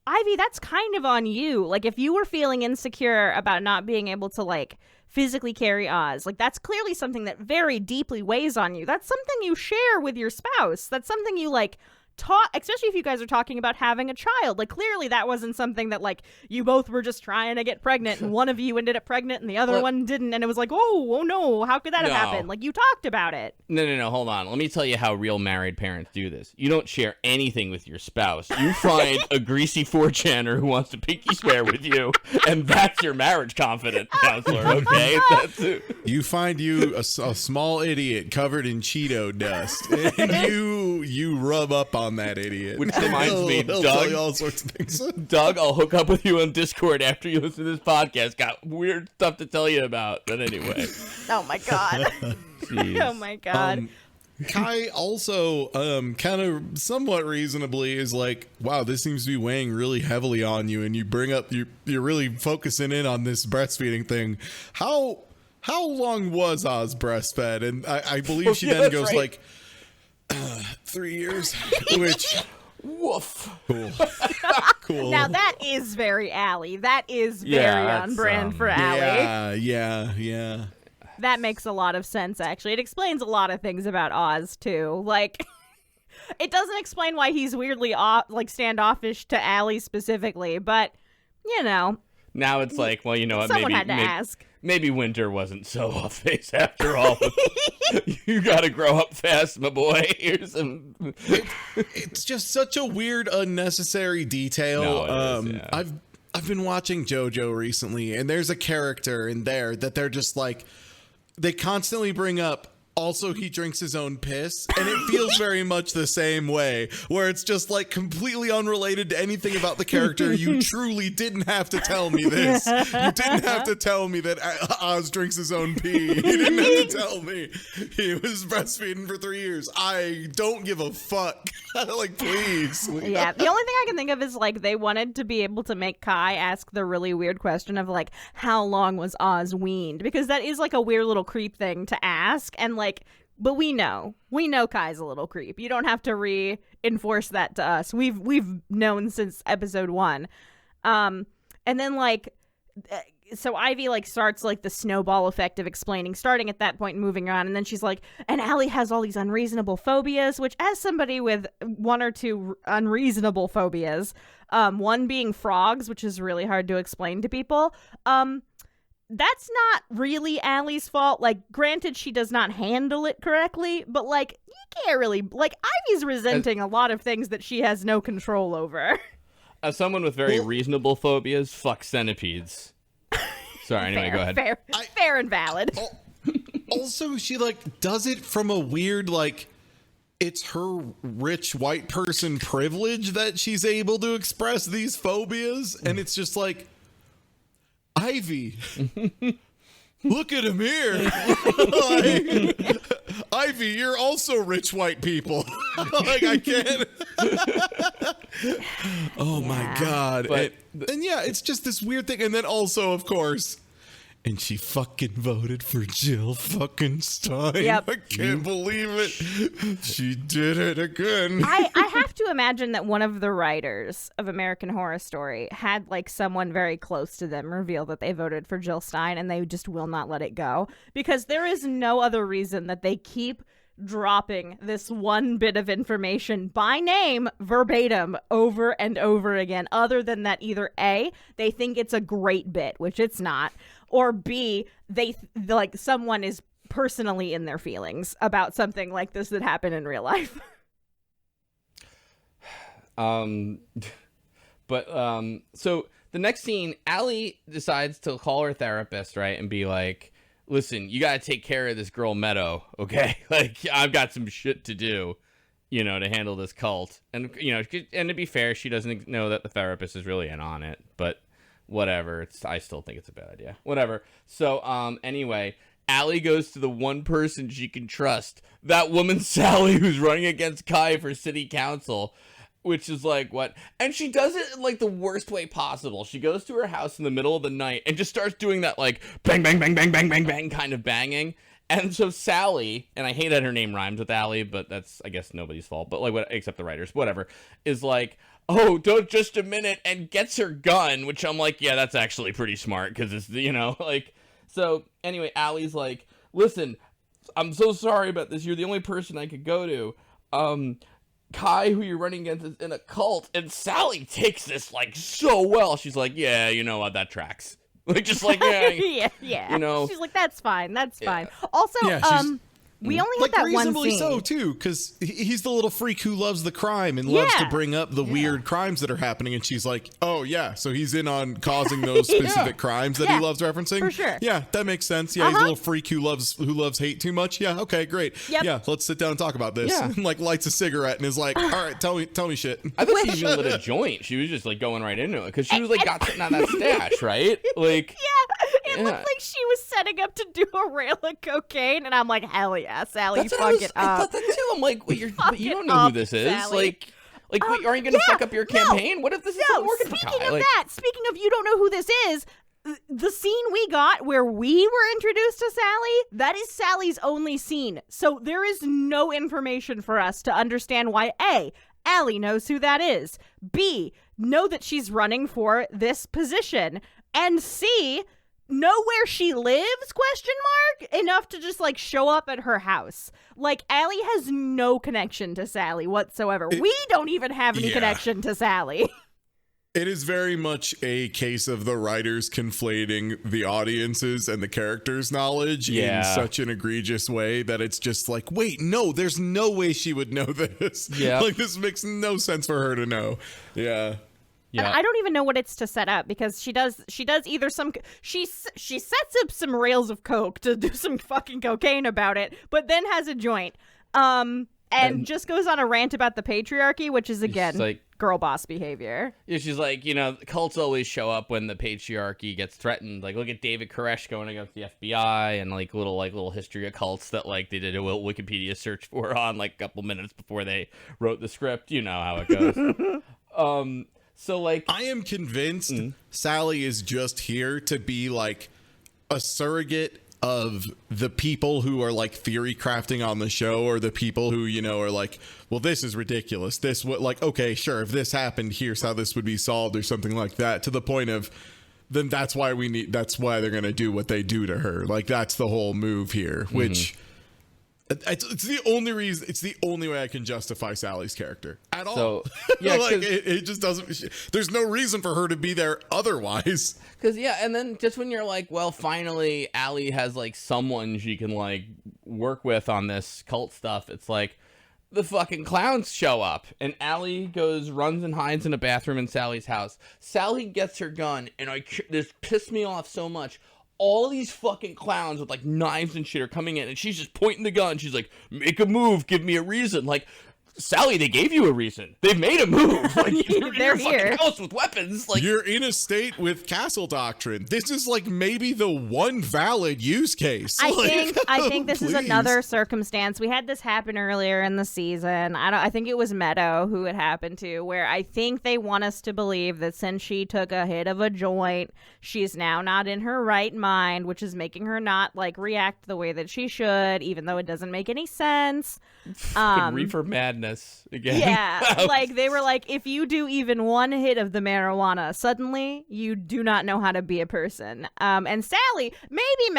Ivy, that's kind of on you. Like, if you were feeling insecure about not being able to, like, physically carry Oz, like, that's clearly something that very deeply weighs on you. That's something you share with your spouse. That's something you, like, talk, especially if you guys are talking about having a child. Like, clearly that wasn't something that, like, you both were just trying to get pregnant and one of you ended up pregnant and the other one didn't, and it was like, oh no, how could that have happened? Like, you talked about it. No, hold on. Let me tell you how real married parents do this. You don't share anything with your spouse. You find a greasy 4chaner who wants to pinky swear with you, and that's your marriage confidence counselor, okay? That's it. You find a small idiot covered in Cheeto dust, and you rub up on that idiot. Which reminds me, he'll Doug, tell you all sorts of things. Doug, I'll hook up with you on Discord after you listen to this podcast. Got weird stuff to tell you about, but anyway. Oh my god. Oh my god. Kai also kind of somewhat reasonably is like, wow, this seems to be weighing really heavily on you, and you bring up you're really focusing in on this breastfeeding thing. How long was Oz breastfed? And I believe she then goes like 3 years, which woof. Cool. Now that is very Allie. That is very on brand for Allie. Yeah. That makes a lot of sense, actually. It explains a lot of things about Oz, too. Like, it doesn't explain why he's weirdly standoffish to Allie specifically, but, you know. Now it's like, well, you know what? Someone had to ask. Maybe Winter wasn't so off base after all. You gotta grow up fast, my boy. Here's some. It's just such a weird, unnecessary detail. No, it is, yeah. I've been watching JoJo recently, and there's a character in there that they're just like, they constantly bring up, also he drinks his own piss, and it feels very much the same way, where it's just like completely unrelated to anything about the character. You truly didn't have to tell me this. You didn't have to tell me that Oz drinks his own pee. You didn't have to tell me he was breastfeeding for 3 years. I don't give a fuck. Like, please. Yeah, the only thing I can think of is, like, they wanted to be able to make Kai ask the really weird question of, like, how long was Oz weaned? Because that is, like, a weird little creep thing to ask, and, like, but we know Kai's a little creep. You don't have to reinforce that to us. We've known since episode 1. And then, like, so Ivy, like, starts, like, the snowball effect of explaining, starting at that point and moving on. And then she's like, and Allie has all these unreasonable phobias, which, as somebody with one or two unreasonable phobias, one being frogs, which is really hard to explain to people, that's not really Allie's fault. Like, granted, she does not handle it correctly, but, like, you can't really, like, Ivy's resenting a lot of things that she has no control over. As someone with very reasonable phobias, fuck centipedes. Sorry, anyway, go ahead. Fair and valid. Also, she, like, does it from a weird, like, it's her rich white person privilege that she's able to express these phobias, and it's just like, Ivy, look at him here. Like, Ivy, you're also rich white people. Like, I can't. Oh my God. And yeah, it's just this weird thing. And then also, of course, and she fucking voted for Jill fucking Stein. Yep. I can't believe it. She did it again. I have to imagine that one of the writers of American Horror Story had, like, someone very close to them reveal that they voted for Jill Stein, and they just will not let it go. Because there is no other reason that they keep dropping this one bit of information by name verbatim over and over again, other than that either A, they think it's a great bit, which it's not, or B, they like someone is personally in their feelings about something like this that happened in real life. So the next scene, Allie decides to call her therapist, right, and be like, listen, you gotta take care of this girl Meadow, okay? Like, I've got some shit to do, you know, to handle this cult. And, you know, and to be fair, she doesn't know that the therapist is really in on it, but whatever. I still think it's a bad idea. Whatever. So, anyway, Allie goes to the one person she can trust. That woman, Sally, who's running against Kai for city council, which is like, what? And she does it in, like, the worst way possible. She goes to her house in the middle of the night and just starts doing that, like, bang, bang, bang, bang, bang, bang, bang kind of banging. And so Sally, and I hate that her name rhymes with Allie, but that's, I guess, nobody's fault, but, like, except the writers, whatever, is like, oh, don't just a minute, and gets her gun, which I'm like, yeah, that's actually pretty smart, because it's, you know, like, so, anyway, Allie's like, listen, I'm so sorry about this, you're the only person I could go to, Kai, who you're running against, is in a cult, and Sally takes this, like, so well, she's like, yeah, you know what, that tracks. Like, just like, yeah, yeah. You know, she's like, that's fine. Also, we only like had that one reasonably scene. so too, because he's the little freak who loves the crime and loves to bring up the weird crimes that are happening. And she's like, "Oh yeah, so he's in on causing those specific crimes that he loves referencing." For sure. Yeah, that makes sense. Yeah, he's a little freak who loves hate too much. Yeah, okay, great. Yep. Yeah, let's sit down and talk about this. Yeah. And, like, lights a cigarette and is like, "All right, tell me shit." I thought she even lit a joint. She was just like going right into it because she was like got sitting on that stash, right? Like, It looked like she was setting up to do a rail of cocaine, and I'm like, hell yeah, Sally, fuck it I up. thought that too. I'm like, wait, you don't know who this is. Sally. Like, wait, aren't you gonna fuck up your campaign? What if this is working for speaking Kai? of Like, that, speaking of you don't know who this is, the scene we got where we were introduced to Sally, that is Sally's only scene. So there is no information for us to understand why A, Allie knows who that is, B, know that she's running for this position, and C, know where she lives, question mark, enough to just, like, show up at her house. Like, Allie has no connection to Sally whatsoever. We don't even have any connection to Sally. It is very much a case of the writers conflating the audiences and the characters' knowledge in such an egregious way that it's just like, wait, no, there's no way she would know this. Yeah. Like, this makes no sense for her to know. Yeah. yeah. And I don't even know what it's to set up, because she does either she sets up some rails of coke to do some fucking cocaine about it, but then has a joint. And just goes on a rant about the patriarchy, which is, again, like, girl boss behavior. Yeah, she's like, you know, cults always show up when the patriarchy gets threatened. Like, look at David Koresh going against the FBI, and little history of cults that, like, they did a Wikipedia search for on, like, a couple minutes before they wrote the script. You know how it goes. So, like, I am convinced Sally is just here to be, like, a surrogate of the people who are, like, theory crafting on the show, or the people who, you know, are like, well, this is ridiculous. This would, like, okay, sure, if this happened, here's how this would be solved, or something like that, to the point of, then that's why they're gonna do what they do to her. Like, that's the whole move here, which it's the only reason, it's the only way I can justify Sally's character at all. So, yeah, like, it just doesn't, there's no reason for her to be there otherwise. Because, and then just when you're like, well, finally Allie has, like, someone she can, like, work with on this cult stuff, it's like, the fucking clowns show up, and Allie runs and hides in a bathroom in Sally's house. Sally gets her gun, and this pissed me off so much. All these fucking clowns with, like, knives and shit are coming in, and she's just pointing the gun. She's like, make a move, give me a reason. Like, Sally, they gave you a reason. They've made a move. Like, you're They're in your here. fucking house with weapons. Like, you're in a state with castle doctrine. This is, like, maybe the one valid use case. I Like, think this is please. another circumstance. We had this happen earlier in the season. I think it was Meadow who it happened to, where I think they want us to believe that since she took a hit of a joint, she's now not in her right mind, which is making her not, like, react the way that she should, even though it doesn't make any sense. reefer madness again. Yeah, like, they were like, if you do even one hit of the marijuana, suddenly you do not know how to be a person. And Sally, maybe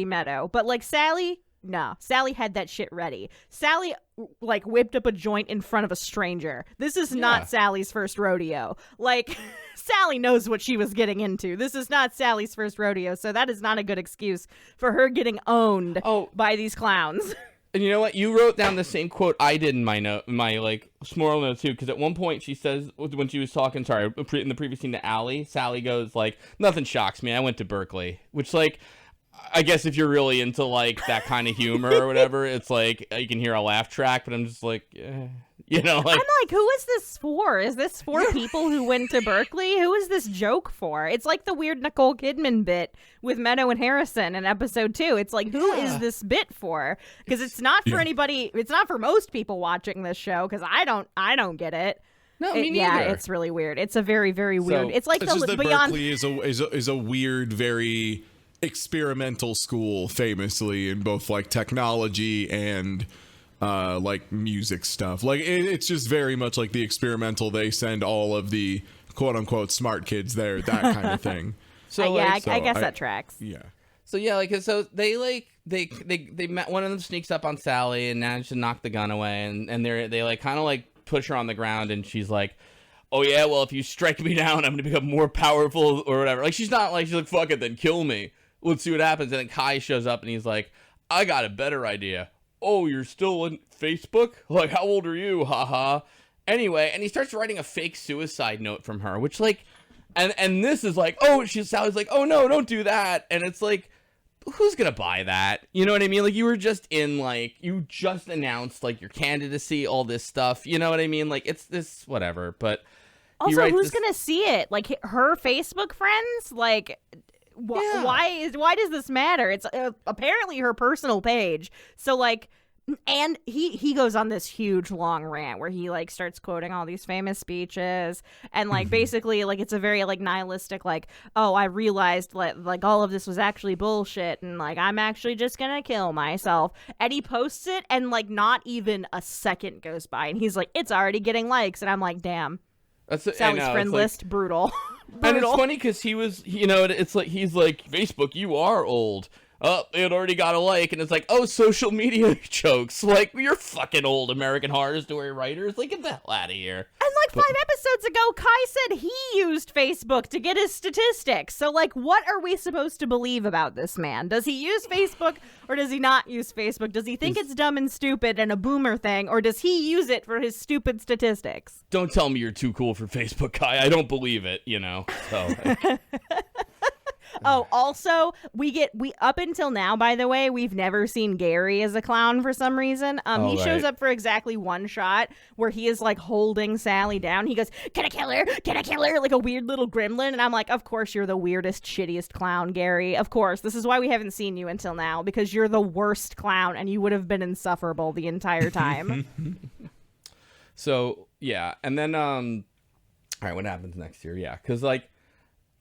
Meadow, but, like, Sally, no. Sally had that shit ready. Sally, like, whipped up a joint in front of a stranger. This is not Sally's first rodeo. Like, Sally knows what she was getting into. This is not Sally's first rodeo, so that is not a good excuse for her getting owned by these clowns. And you know what? You wrote down the same quote I did in my like small note too, because at one point she says, when she was talking, in the previous scene to Allie, Sally goes like, "Nothing shocks me. I went to Berkeley," which, like, I guess if you're really into, like, that kind of humor or whatever, it's like you can hear a laugh track, but I'm just like, You know, like, I'm like, who is this for? Is this for people who went to Berkeley? Who is this joke for? It's like the weird Nicole Kidman bit with Meadow and Harrison in episode 2. It's like, who is this bit for? Because it's not for anybody. It's not for most people watching this show. Because I don't get it. no, me neither. Yeah, it's really weird. It's a very, very weird. It's like It's just the that beyond. Berkeley is a weird, very experimental school, famously in both like technology and like music stuff. Like it's just very much like the experimental. They send all of the quote unquote smart kids there, that kind of thing. So yeah, like, I guess that tracks. Yeah. so yeah, like so they met, one of them sneaks up on Sally and manages to knock the gun away, and they like kind of like push her on the ground, and she's like, oh yeah, well if you strike me down, I'm gonna become more powerful or whatever. Like she's like fuck it, then kill me. Let's see what happens. And then Kai shows up and he's like, I got a better idea. Oh, you're still on Facebook? Like, how old are you? Haha. Anyway, and he starts writing a fake suicide note from her, which like, and this is like, oh, Sally's like, oh no, don't do that. And it's like, who's gonna buy that? You know what I mean? Like, you just announced like your candidacy, all this stuff. You know what I mean? Like, it's this whatever. But Also, who's gonna see it? Like her Facebook friends? Like, why does this matter? It's apparently her personal page. So like, and he goes on this huge long rant where he like starts quoting all these famous speeches, and like basically like it's a very like nihilistic like, oh, I realized like all of this was actually bullshit, and like I'm actually just gonna kill myself. And he posts it, and like not even a second goes by, and he's like, it's already getting likes, and I'm like, damn. Sally's friend list, brutal. And it's funny because he was, you know, it's like, he's like, Facebook, you are old. Oh, it already got a like. And it's like, oh, social media jokes. Like, you're fucking old, American Horror Story writers. Like, get the hell out of here. And like 5 episodes ago, Kai said he used Facebook to get his statistics. So like, what are we supposed to believe about this man? Does he use Facebook or does he not use Facebook? Does he think it's dumb and stupid and a boomer thing, or does he use it for his stupid statistics? Don't tell me you're too cool for Facebook, Kai. I don't believe it, you know. So Oh, also, we up until now, by the way, we've never seen Gary as a clown for some reason. He shows up for exactly one shot where he is like holding Sally down. He goes, "Can I kill her? Can I kill her?" Like a weird little gremlin. And I'm like, of course you're the weirdest, shittiest clown, Gary. Of course. This is why we haven't seen you until now, because you're the worst clown and you would have been insufferable the entire time. So, yeah. And then, all right, what happens next here? Yeah, because like,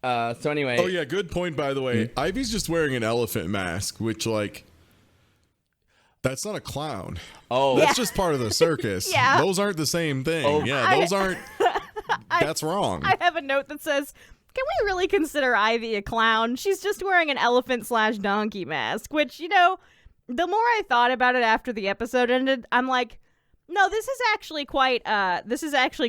so anyway. Oh yeah, good point, by the way. Ivy's just wearing an elephant mask, which like, that's not a clown. Oh, that's just part of the circus. Yeah. Those aren't the same thing. Oh. Yeah, those aren't. That's wrong. I have a note that says, can we really consider Ivy a clown? She's just wearing an elephant/donkey mask, which, you know, the more I thought about it after the episode ended, I'm like, no, this is actually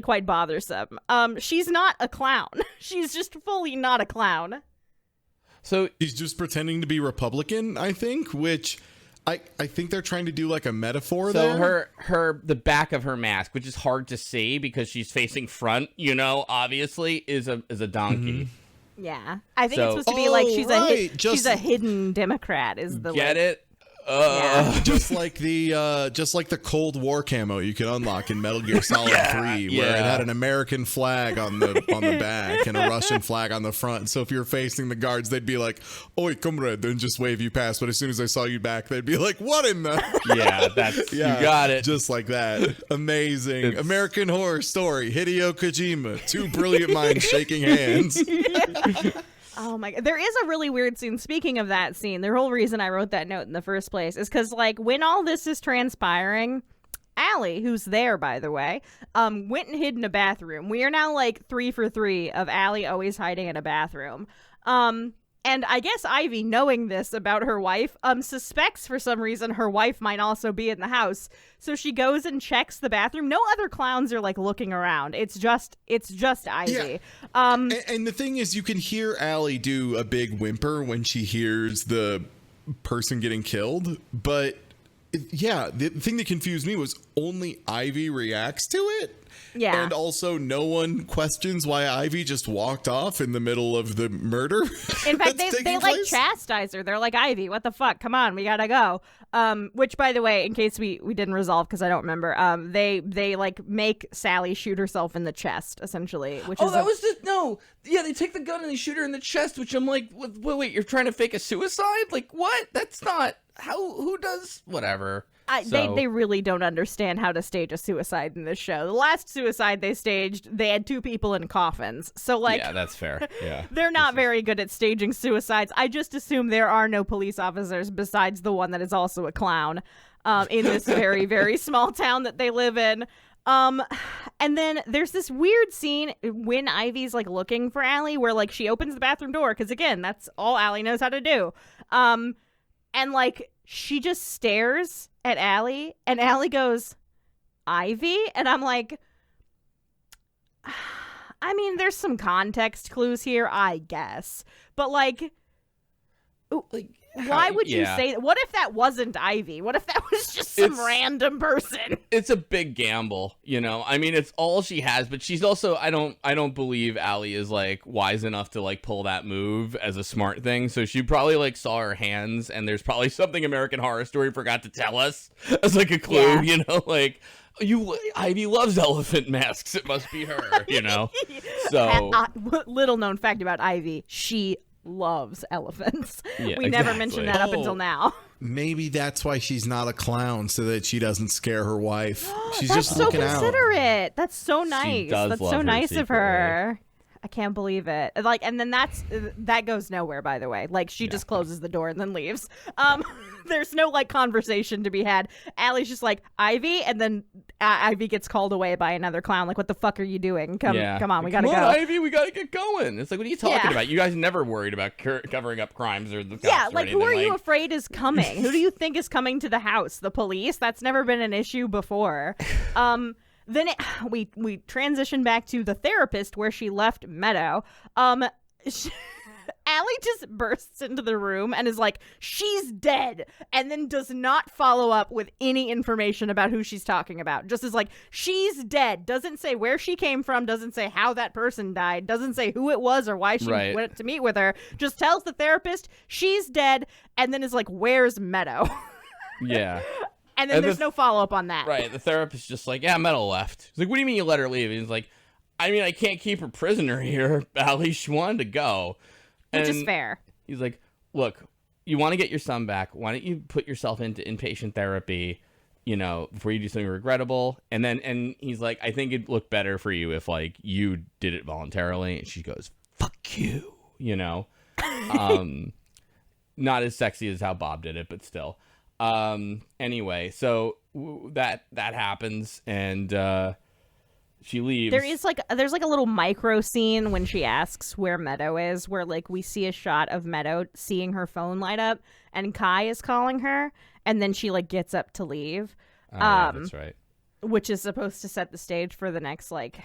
quite bothersome. She's not a clown. She's just fully not a clown. So She's just pretending to be Republican, I think, which I think they're trying to do like a metaphor there. her the back of her mask, which is hard to see because she's facing front, you know, obviously is a donkey. Yeah, I think So- it's supposed to be like she's right, she's a hidden Democrat. Is the Get like, it? Yeah. just like the Cold War camo you could unlock in Metal Gear Solid 3, where yeah. it had an American flag on the back and a Russian flag on the front. So if you're facing the guards, they'd be like, "Oi, comrade," and just wave you past. But as soon as they saw you back, they'd be like, "What in the?" Yeah, that's Yeah, you got it. Just like that. Amazing. It's- American Horror Story. Hideo Kojima. Two brilliant minds shaking hands. Oh my god, there is a really weird scene. Speaking of that scene, the whole reason I wrote that note in the first place is because, like, when all this is transpiring, Allie, who's there, by the way, went and hid in a bathroom. We are now, like, 3 for 3 of Allie always hiding in a bathroom. And I guess Ivy, knowing this about her wife, suspects for some reason her wife might also be in the house. So she goes and checks the bathroom. No other clowns are like looking around. It's just Ivy. Yeah. And the thing is, you can hear Allie do a big whimper when she hears the person getting killed, but Yeah, the thing that confused me was only Ivy reacts to it. Yeah. And also no one questions why Ivy just walked off in the middle of the murder. In fact, they like chastise her. They're like, Ivy, what the fuck? Come on, we gotta go. Which, by the way, in case we didn't resolve, because I don't remember, they like make Sally shoot herself in the chest, essentially. Which they take the gun and they shoot her in the chest, which I'm like, wait, you're trying to fake a suicide? Like, what? That's not who does whatever. They really don't understand how to stage a suicide in this show. The last suicide they staged, they had 2 people in coffins. So, like... Yeah, that's fair. Yeah. They're not very good at staging suicides. I just assume there are no police officers besides the one that is also a clown in this very, very small town that they live in. And then there's this weird scene when Ivy's, like, looking for Allie where, like, she opens the bathroom door because, again, that's all Allie knows how to do. And, like, she just stares at Allie, and Allie goes, Ivy? And I'm like, I mean, there's some context clues here, I guess. But, like why would you say that? What if that wasn't Ivy? What if that was just some random person? It's a big gamble, you know? I mean, it's all she has, but she's also, I don't believe Allie is, like, wise enough to, like, pull that move as a smart thing. So she probably, like, saw her hands, and there's probably something American Horror Story forgot to tell us as, like, a clue, you know? Like, Ivy loves elephant masks. It must be her, you know? So. Little known fact about Ivy, she loves elephants. Yeah, we never mentioned that up until now. Maybe that's why she's not a clown, so that she doesn't scare her wife. She's That's just looking so considerate. That's so nice. That's so nice of her. I can't believe it. Like, and then that goes nowhere, by the way. Like, she just closes the door and then leaves. There's no, like, conversation to be had. Allie's just like, Ivy, and then Ivy gets called away by another clown. Like, what the fuck are you doing? Come on, we gotta go. Ivy, we gotta get going. It's like, what are you talking about? You guys never worried about covering up crimes or the cops or anything. Who are you afraid is coming? Who do you think is coming to the house? The police? That's never been an issue before. Then we transition back to the therapist where she left Meadow. Allie just bursts into the room and is like, she's dead, and then does not follow up with any information about who she's talking about. Just is like, she's dead. Doesn't say where she came from, doesn't say how that person died, doesn't say who it was or why she went to meet with her. Just tells the therapist she's dead, and then is like, where's Meadow? Yeah. And then there's no follow-up on that. Right. The therapist's just like, yeah, Meadow left. He's like, what do you mean you let her leave? And he's like, I mean, I can't keep her prisoner here, Allie. She wanted to go. Which is fair. He's like, look, you want to get your son back. Why don't you put yourself into inpatient therapy, you know, before you do something regrettable? And he's like, I think it'd look better for you if, like, you did it voluntarily. And she goes, fuck you, you know? Not as sexy as how Bob did it, but still. Anyway, so that happens, and she leaves. There's like a little micro scene when she asks where Meadow is, where, like, we see a shot of Meadow seeing her phone light up, and Kai is calling her, and then she, like, gets up to leave. Yeah, that's right. Which is supposed to set the stage for the next, like,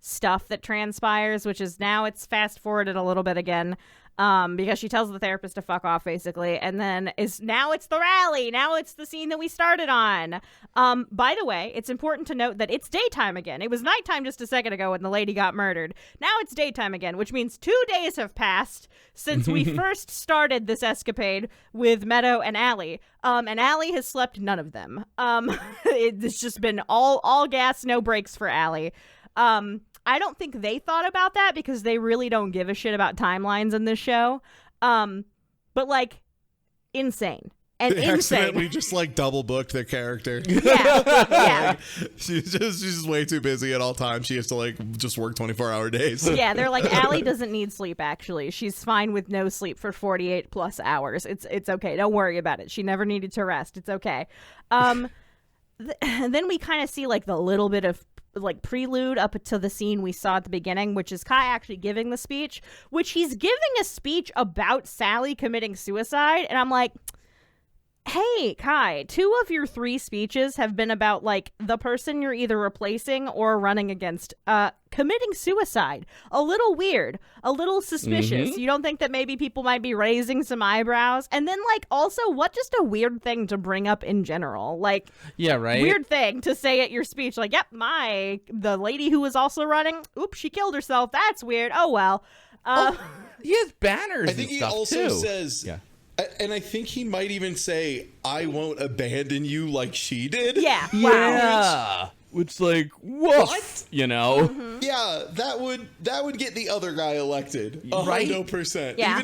stuff that transpires, which is now it's fast forwarded a little bit again. Because she tells the therapist to fuck off, basically, and then now it's the rally. Now it's the scene that we started on. By the way, it's important to note that it's daytime again. It was nighttime just a second ago when the lady got murdered. Now it's daytime again, which means 2 days have passed since we first started this escapade with Meadow and Allie. And Allie has slept none of them. It's just been all gas, no brakes for Allie. I don't think they thought about that because they really don't give a shit about timelines in this show. But, like, insane. And they insane. accidentally just, like, double booked their character. Yeah. She's just way too busy at all times. She has to, like, just work 24-hour days. Yeah, they're like, Allie doesn't need sleep, actually. She's fine with no sleep for 48 plus hours. It's okay. Don't worry about it. She never needed to rest. It's okay. Then we kind of see, like, the little bit of, like, prelude up to the scene we saw at the beginning, which is Kai actually giving the speech, which he's giving a speech about Sally committing suicide. And I'm like, hey, Kai, 2 of your 3 speeches have been about, like, the person you're either replacing or running against committing suicide. A little weird, a little suspicious. You don't think that maybe people might be raising some eyebrows? And then, like, also, what just a weird thing to bring up in general. Like, yeah, right? Weird thing to say at your speech. Like, yep, the lady who was also running, oops, she killed herself. That's weird. Oh, well. He has banners. I think and he stuff also too. says, yeah. And I think he might even say, I won't abandon you like she did. Yeah. Wow. Yeah. Which, like, woof, you know? Mm-hmm. Yeah, that would get the other guy elected. Right? 100%. Yeah.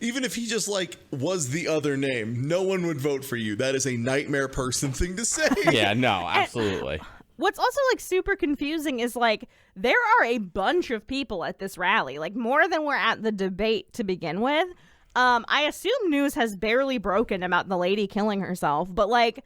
Even if he just, like, was the other name, no one would vote for you. That is a nightmare person thing to say. Yeah, no, absolutely. What's also, like, super confusing is, like, there are a bunch of people at this rally, like, more than were at the debate to begin with. I assume news has barely broken about the lady killing herself, but, like,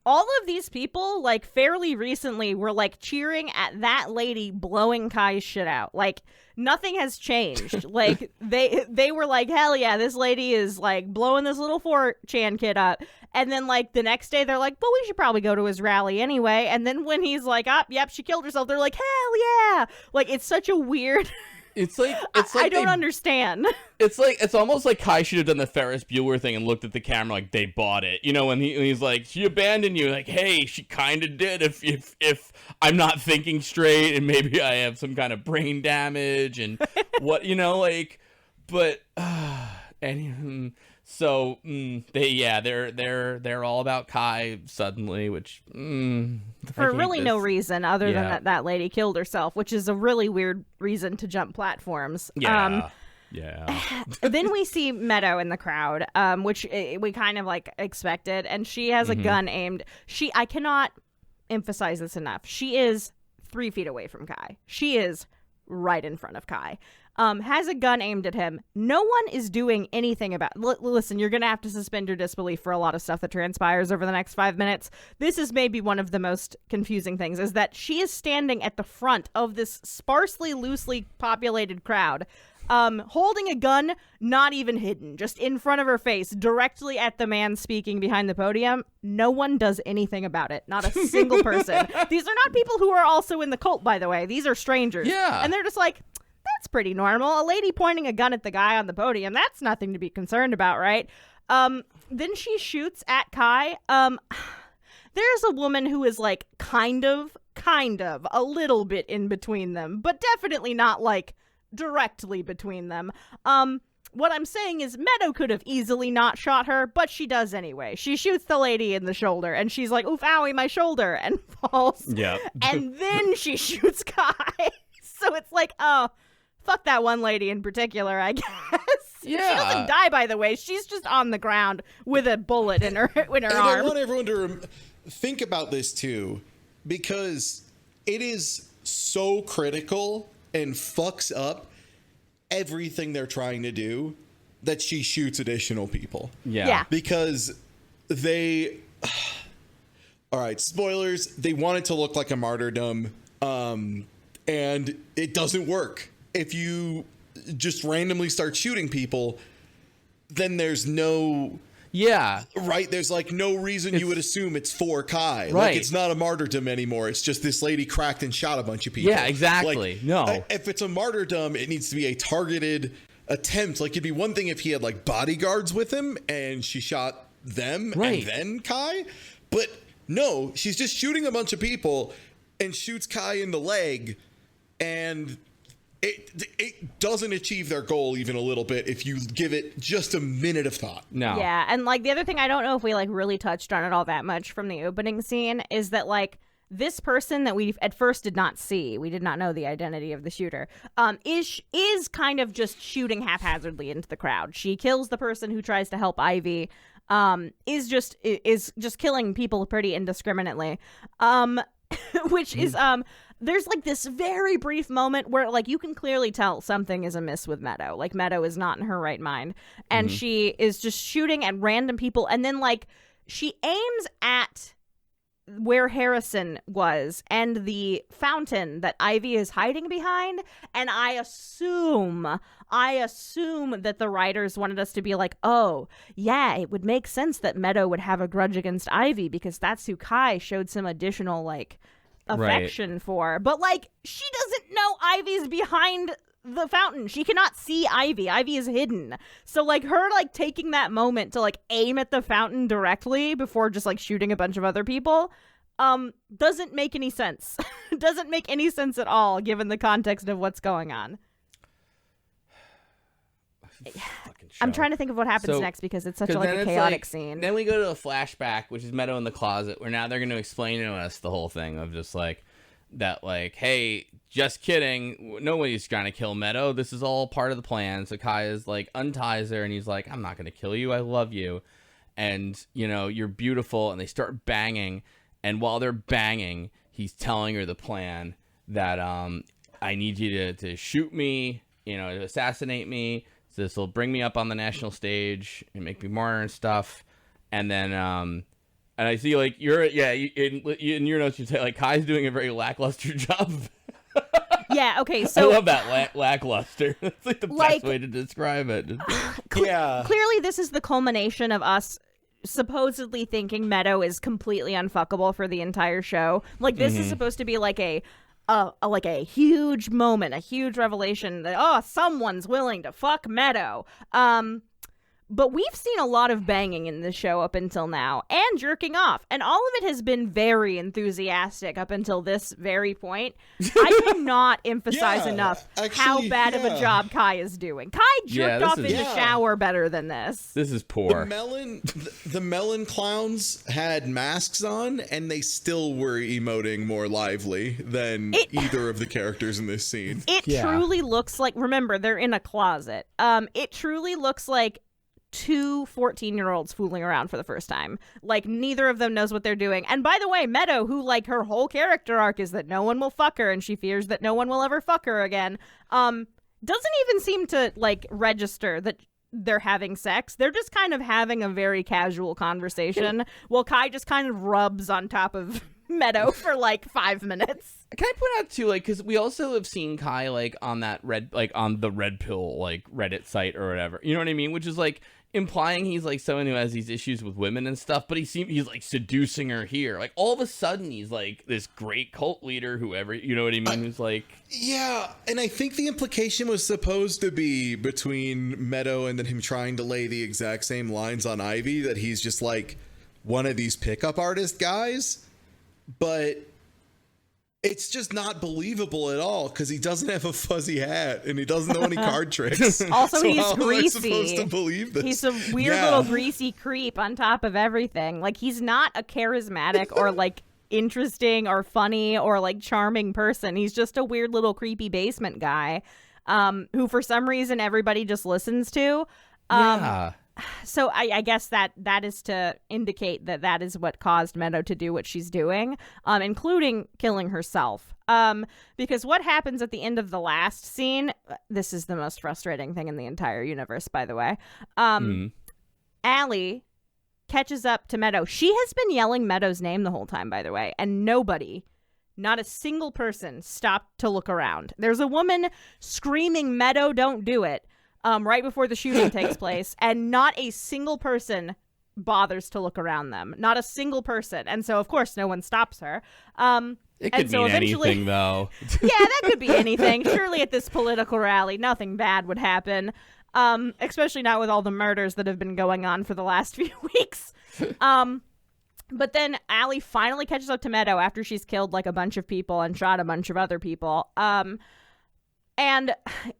all of these people, like, fairly recently were, like, cheering at that lady blowing Kai's shit out. Like, nothing has changed. Like, they were like, hell yeah, this lady is, like, blowing this little 4chan kid up. And then, like, the next day, they're like, well, we should probably go to his rally anyway. And then when he's like, yep, she killed herself, they're like, hell yeah. Like, it's such a weird... It's like I don't understand. It's almost like Kai should have done the Ferris Bueller thing and looked at the camera like they bought it. You know, when he's like, she abandoned you. Like, hey, she kind of did. If I'm not thinking straight and maybe I have some kind of brain damage and what, you know, like, but so they're all about Kai suddenly, which for really no reason other than that lady killed herself, which is a really weird reason to jump platforms. Yeah. Then we see Meadow in the crowd, which we kind of like expected, and she has a gun aimed. I cannot emphasize this enough. She is 3 feet away from Kai. She is right in front of Kai. Has a gun aimed at him. No one is doing anything about it. Listen, you're going to have to suspend your disbelief for a lot of stuff that transpires over the next 5 minutes. This is maybe one of the most confusing things, is that she is standing at the front of this sparsely, loosely populated crowd, holding a gun, not even hidden, just in front of her face, directly at the man speaking behind the podium. No one does anything about it. Not a single person. These are not people who are also in the cult, by the way. These are strangers. Yeah. And they're just like, that's pretty normal. A lady pointing a gun at the guy on the podium, that's nothing to be concerned about, right? Then she shoots at Kai. There's a woman who is like kind of a little bit in between them, but definitely not like directly between them. What I'm saying is Meadow could have easily not shot her, but she does anyway. She shoots the lady in the shoulder, and she's like, oof, owie, my shoulder, and falls. Yeah. And then she shoots Kai. So it's like, oh, fuck that one lady in particular, I guess. Yeah. She doesn't die, by the way. She's just on the ground with a bullet in her arm. I want everyone to think about this, too, because it is so critical and fucks up everything they're trying to do that she shoots additional people. Yeah. Because they... All right, spoilers. They want it to look like a martyrdom, and it doesn't work. If you just randomly start shooting people, then there's no... Yeah. Right? There's like no reason you would assume it's for Kai. Right. Like it's not a martyrdom anymore. It's just this lady cracked and shot a bunch of people. Yeah, exactly. Like, no. If it's a martyrdom, it needs to be a targeted attempt. Like it'd be one thing if he had like bodyguards with him and she shot them and then Kai. But no, she's just shooting a bunch of people and shoots Kai in the leg, and it doesn't achieve their goal even a little bit if you give it just a minute of thought. No. Yeah, and like the other thing, I don't know if we like really touched on it all that much from the opening scene, is that like this person that we at first did not see, we did not know the identity of the shooter, is kind of just shooting haphazardly into the crowd. She kills the person who tries to help Ivy, is just killing people pretty indiscriminately, which is there's like this very brief moment where like you can clearly tell something is amiss with Meadow. Like Meadow is not in her right mind, and she is just shooting at random people, and then like she aims at where Harrison was and the fountain that Ivy is hiding behind. And I assume that the writers wanted us to be like, oh, yeah, it would make sense that Meadow would have a grudge against Ivy because that's who Kai showed some additional, like, affection for. But, like, she doesn't know Ivy's behind the fountain. She cannot see Ivy. Ivy is hidden. So, like, her, like, taking that moment to, like, aim at the fountain directly before just, like, shooting a bunch of other people doesn't make any sense. Doesn't make any sense at all given the context of what's going on. I'm trying to think of what happens next because it's such a chaotic scene. Then we go to a flashback, which is Meadow in the closet, where now they're going to explain to us the whole thing of just like that, like, hey, just kidding, nobody's trying to kill Meadow. This is all part of the plan. So Kai is like unties her, and he's like, I'm not going to kill you. I love you, and you know you're beautiful. And they start banging, and while they're banging, he's telling her the plan that I need you to shoot me, you know, to assassinate me. So this will bring me up on the national stage and make me martyr and stuff. And then, and I see like in your notes you say like Kai's doing a very lackluster job. Yeah. Okay. So I love that lackluster. That's like the best way to describe it. Yeah. Clearly, this is the culmination of us supposedly thinking Meadow is completely unfuckable for the entire show. Like this is supposed to be like a huge moment, a huge revelation that, someone's willing to fuck Meadow. But we've seen a lot of banging in this show up until now, and jerking off, and all of it has been very enthusiastic up until this very point. I cannot emphasize enough how bad of a job Kai is doing. Kai jerked off in the shower better than this. This is poor. The melon clowns had masks on, and they still were emoting more lively than either of the characters in this scene. It truly looks like, remember, they're in a closet. It truly looks like two 14-year-olds fooling around for the first time. Like, neither of them knows what they're doing. And by the way, Meadow, who, like, her whole character arc is that no one will fuck her and she fears that no one will ever fuck her again, doesn't even seem to, like, register that they're having sex. They're just kind of having a very casual conversation while Kai just kind of rubs on top of Meadow for, like, 5 minutes. Can I point out too, like, because we also have seen Kai like on that on the Red Pill like Reddit site or whatever, you know what I mean? Which is like implying he's like someone who has these issues with women and stuff, but he's like seducing her here. Like all of a sudden he's like this great cult leader, whoever, you know what I mean? Who's like, yeah, and I think the implication was supposed to be between Meadow and then him trying to lay the exact same lines on Ivy that he's just like one of these pickup artist guys, but it's just not believable at all because he doesn't have a fuzzy hat and he doesn't know any card tricks. Also, so he's how greasy. Am I supposed to believe this? He's a weird little greasy creep on top of everything. Like, he's not a charismatic or like interesting or funny or like charming person. He's just a weird little creepy basement guy who for some reason everybody just listens to. So I guess that is to indicate that is what caused Meadow to do what she's doing, including killing herself. Because what happens at the end of the last scene, this is the most frustrating thing in the entire universe, by the way. Allie catches up to Meadow. She has been yelling Meadow's name the whole time, by the way, and nobody, not a single person, stopped to look around. There's a woman screaming, "Meadow, don't do it," right before the shooting takes place, and not a single person bothers to look around them. Not a single person. And so, of course, no one stops her. It could mean anything, though. Yeah, that could be anything. Surely at this political rally, nothing bad would happen, especially not with all the murders that have been going on for the last few weeks. But then Allie finally catches up to Meadow after she's killed, like, a bunch of people and shot a bunch of other people. And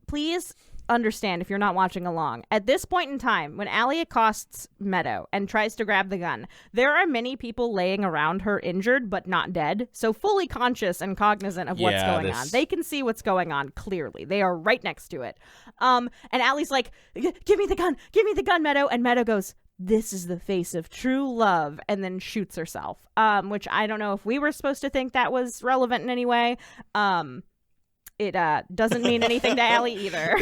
please understand, if you're not watching along, at this point in time when Allie accosts Meadow and tries to grab the gun, there are many people laying around her injured but not dead, so fully conscious and cognizant of what's going on. They can see what's going on clearly. They are right next to it. And Allie's like, give me the gun, Meadow. And Meadow goes, "This is the face of true love," and then shoots herself, which I don't know if we were supposed to think that was relevant in any way. It doesn't mean anything to Allie either.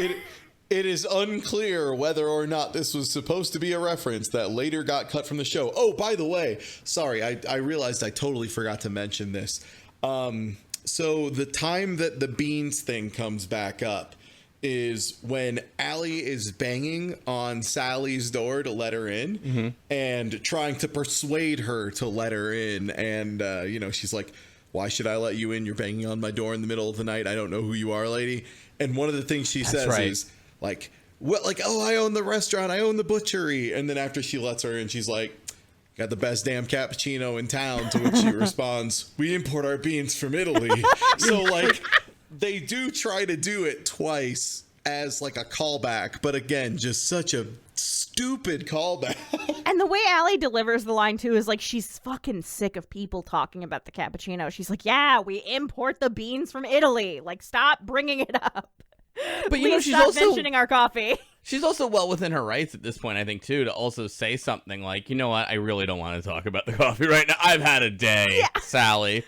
It is unclear whether or not this was supposed to be a reference that later got cut from the show. Oh, by the way, sorry, I realized I totally forgot to mention this. So the time that the beans thing comes back up is when Allie is banging on Sally's door to let her in and trying to persuade her to let her in. And, she's like, why should I let you in? You're banging on my door in the middle of the night. I don't know who you are, lady. And one of the things she says is like, what? Like, oh, I own the restaurant. I own the butchery. And then after she lets her in, she's like, got the best damn cappuccino in town. To which she responds, we import our beans from Italy. So like they do try to do it twice as like a callback. But again, just such a stupid callback. And the way Allie delivers the line too is like she's fucking sick of people talking about the cappuccino. She's like, yeah, we import the beans from Italy. Like, stop bringing it up. But Please she's stop also mentioning our coffee. She's also well within her rights at this point, I think, too, to also say something like, you know what, I really don't want to talk about the coffee right now. I've had a day, Sally.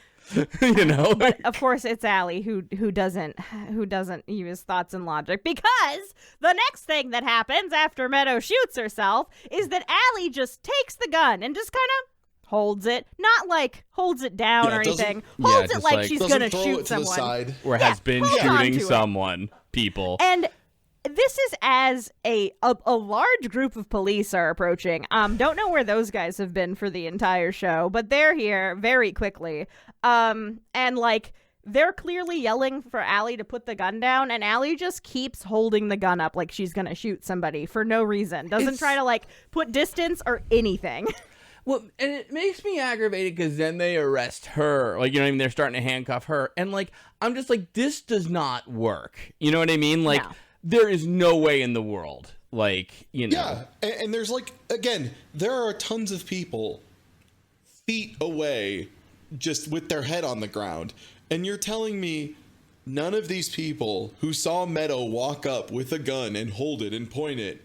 But of course it's Allie who doesn't use thoughts and logic, because the next thing that happens after Meadow shoots herself is that Allie just takes the gun and just kind of holds it, not like holds it down or anything, holds it like she's gonna shoot someone, or has been shooting someone, people. And this is as a large group of police are approaching. Don't know where those guys have been for the entire show, but they're here very quickly. And like they're clearly yelling for Allie to put the gun down, and Allie just keeps holding the gun up like she's gonna shoot somebody for no reason. Doesn't try to like put distance or anything. Well, and it makes me aggravated because then they arrest her. Like, you know what I mean? They're starting to handcuff her. And, like, I'm just like, this does not work. You know what I mean? Like, there is no way in the world. Like, you know. Yeah. And there's, like, again, there are tons of people feet away just with their head on the ground. And you're telling me none of these people who saw Meadow walk up with a gun and hold it and point it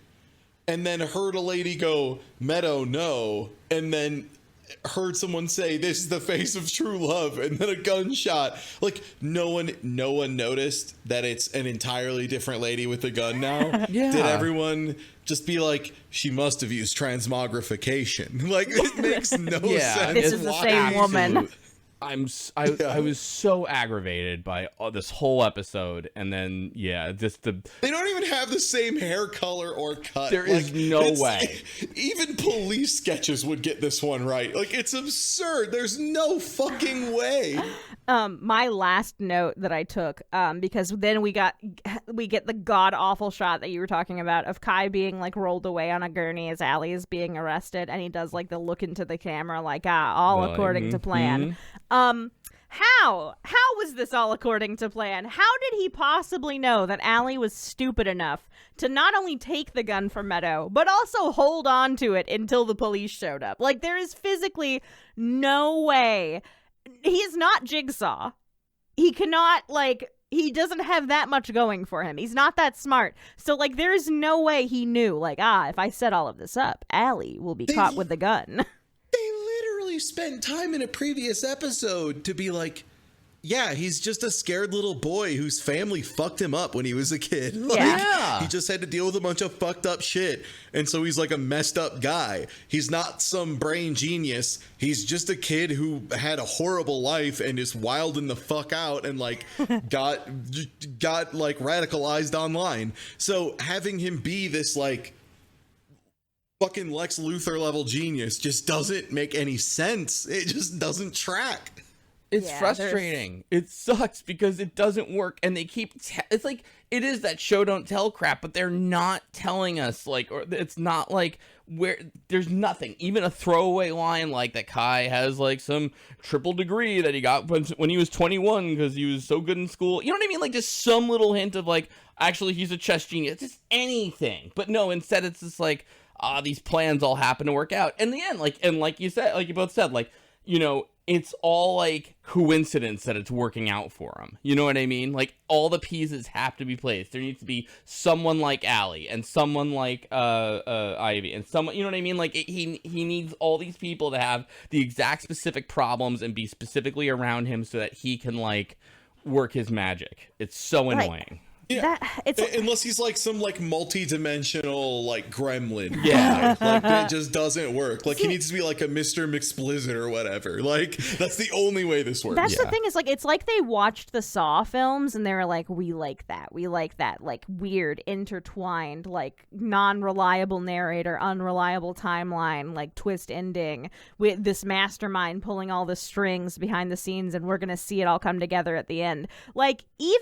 and then heard a lady go, Meadow, no, and then heard someone say, this is the face of true love, and then a gunshot. Like, no one noticed that it's an entirely different lady with a gun now? Yeah. Did everyone just be like, she must have used transmogrification? Like, it makes no sense. This is the same woman. I was so aggravated by this whole episode, and then just they don't even have the same hair color or cut. There is no way. Even police sketches would get this one right. Like, it's absurd. There's no fucking way. My last note that I took, because then we get the god awful shot that you were talking about of Kai being like rolled away on a gurney as Allie is being arrested, and he does like the look into the camera like, all according to plan. How was this all according to plan? How did he possibly know that Allie was stupid enough to not only take the gun from Meadow, but also hold on to it until the police showed up? Like, there is physically no way. He is not Jigsaw. He cannot, like, he doesn't have that much going for him. He's not that smart. So, like, there is no way he knew, like, if I set all of this up, Allie will be caught with the gun. They literally spent time in a previous episode to be like, yeah, he's just a scared little boy whose family fucked him up when he was a kid. Like, he just had to deal with a bunch of fucked up shit. And so he's like a messed up guy. He's not some brain genius. He's just a kid who had a horrible life and is wilding the fuck out and like got like radicalized online. So having him be this like fucking Lex Luthor level genius just doesn't make any sense. It just doesn't track. It's frustrating. It sucks because it doesn't work, and they keep it's like it is that show don't tell crap, but they're not telling us, like, or it's not like where there's nothing, even a throwaway line like that Kai has like some triple degree that he got when he was 21 because he was so good in school. You know what I mean? Like, just some little hint of like, actually he's a chess genius, just anything. But no, instead it's just like, these plans all happen to work out in the end. Like, and like you said, like you both said, like, you know, it's all like coincidence that it's working out for him. You know what I mean? Like, all the pieces have to be placed. There needs to be someone like Allie and someone like Ivy and someone, you know what I mean? Like, he needs all these people to have the exact specific problems and be specifically around him so that he can like work his magic. It's so annoying. Yeah. It's Unless he's like some like multi-dimensional like gremlin. Yeah. Like that just doesn't work. Like he needs to be like a Mr. McSplizzard or whatever. Like that's the only way this works. That's the thing is like it's like they watched the Saw films and they were like, we like that like weird intertwined like non-reliable narrator, unreliable timeline, like twist ending with this mastermind pulling all the strings behind the scenes, and we're gonna see it all come together at the end. Like even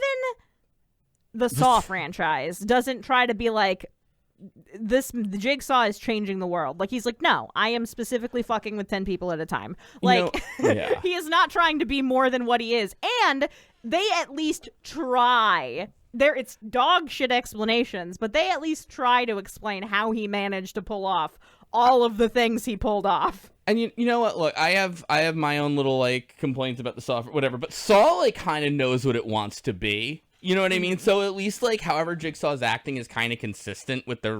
the Saw franchise doesn't try to be like, the Jigsaw is changing the world. Like he's like, no, I am specifically fucking with 10 people at a time. Like he is not trying to be more than what he is. And they at least try. It's dog shit explanations, but they at least try to explain how he managed to pull off all of the things he pulled off. And you know what? Look, I have my own little like complaints about the Saw, whatever. But Saw like kind of knows what it wants to be. You know what I mean? So at least like however Jigsaw's acting is kind of consistent with the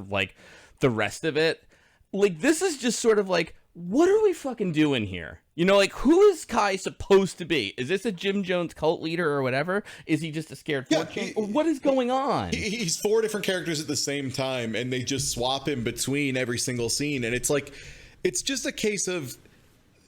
rest of it. Like this is just sort of like, what are we fucking doing here? You know, like who is Kai supposed to be? Is this a Jim Jones cult leader or whatever? Is he just a scared fortune? Or what is going on? He's 4 different characters at the same time, and they just swap him between every single scene. And it's like, it's just a case of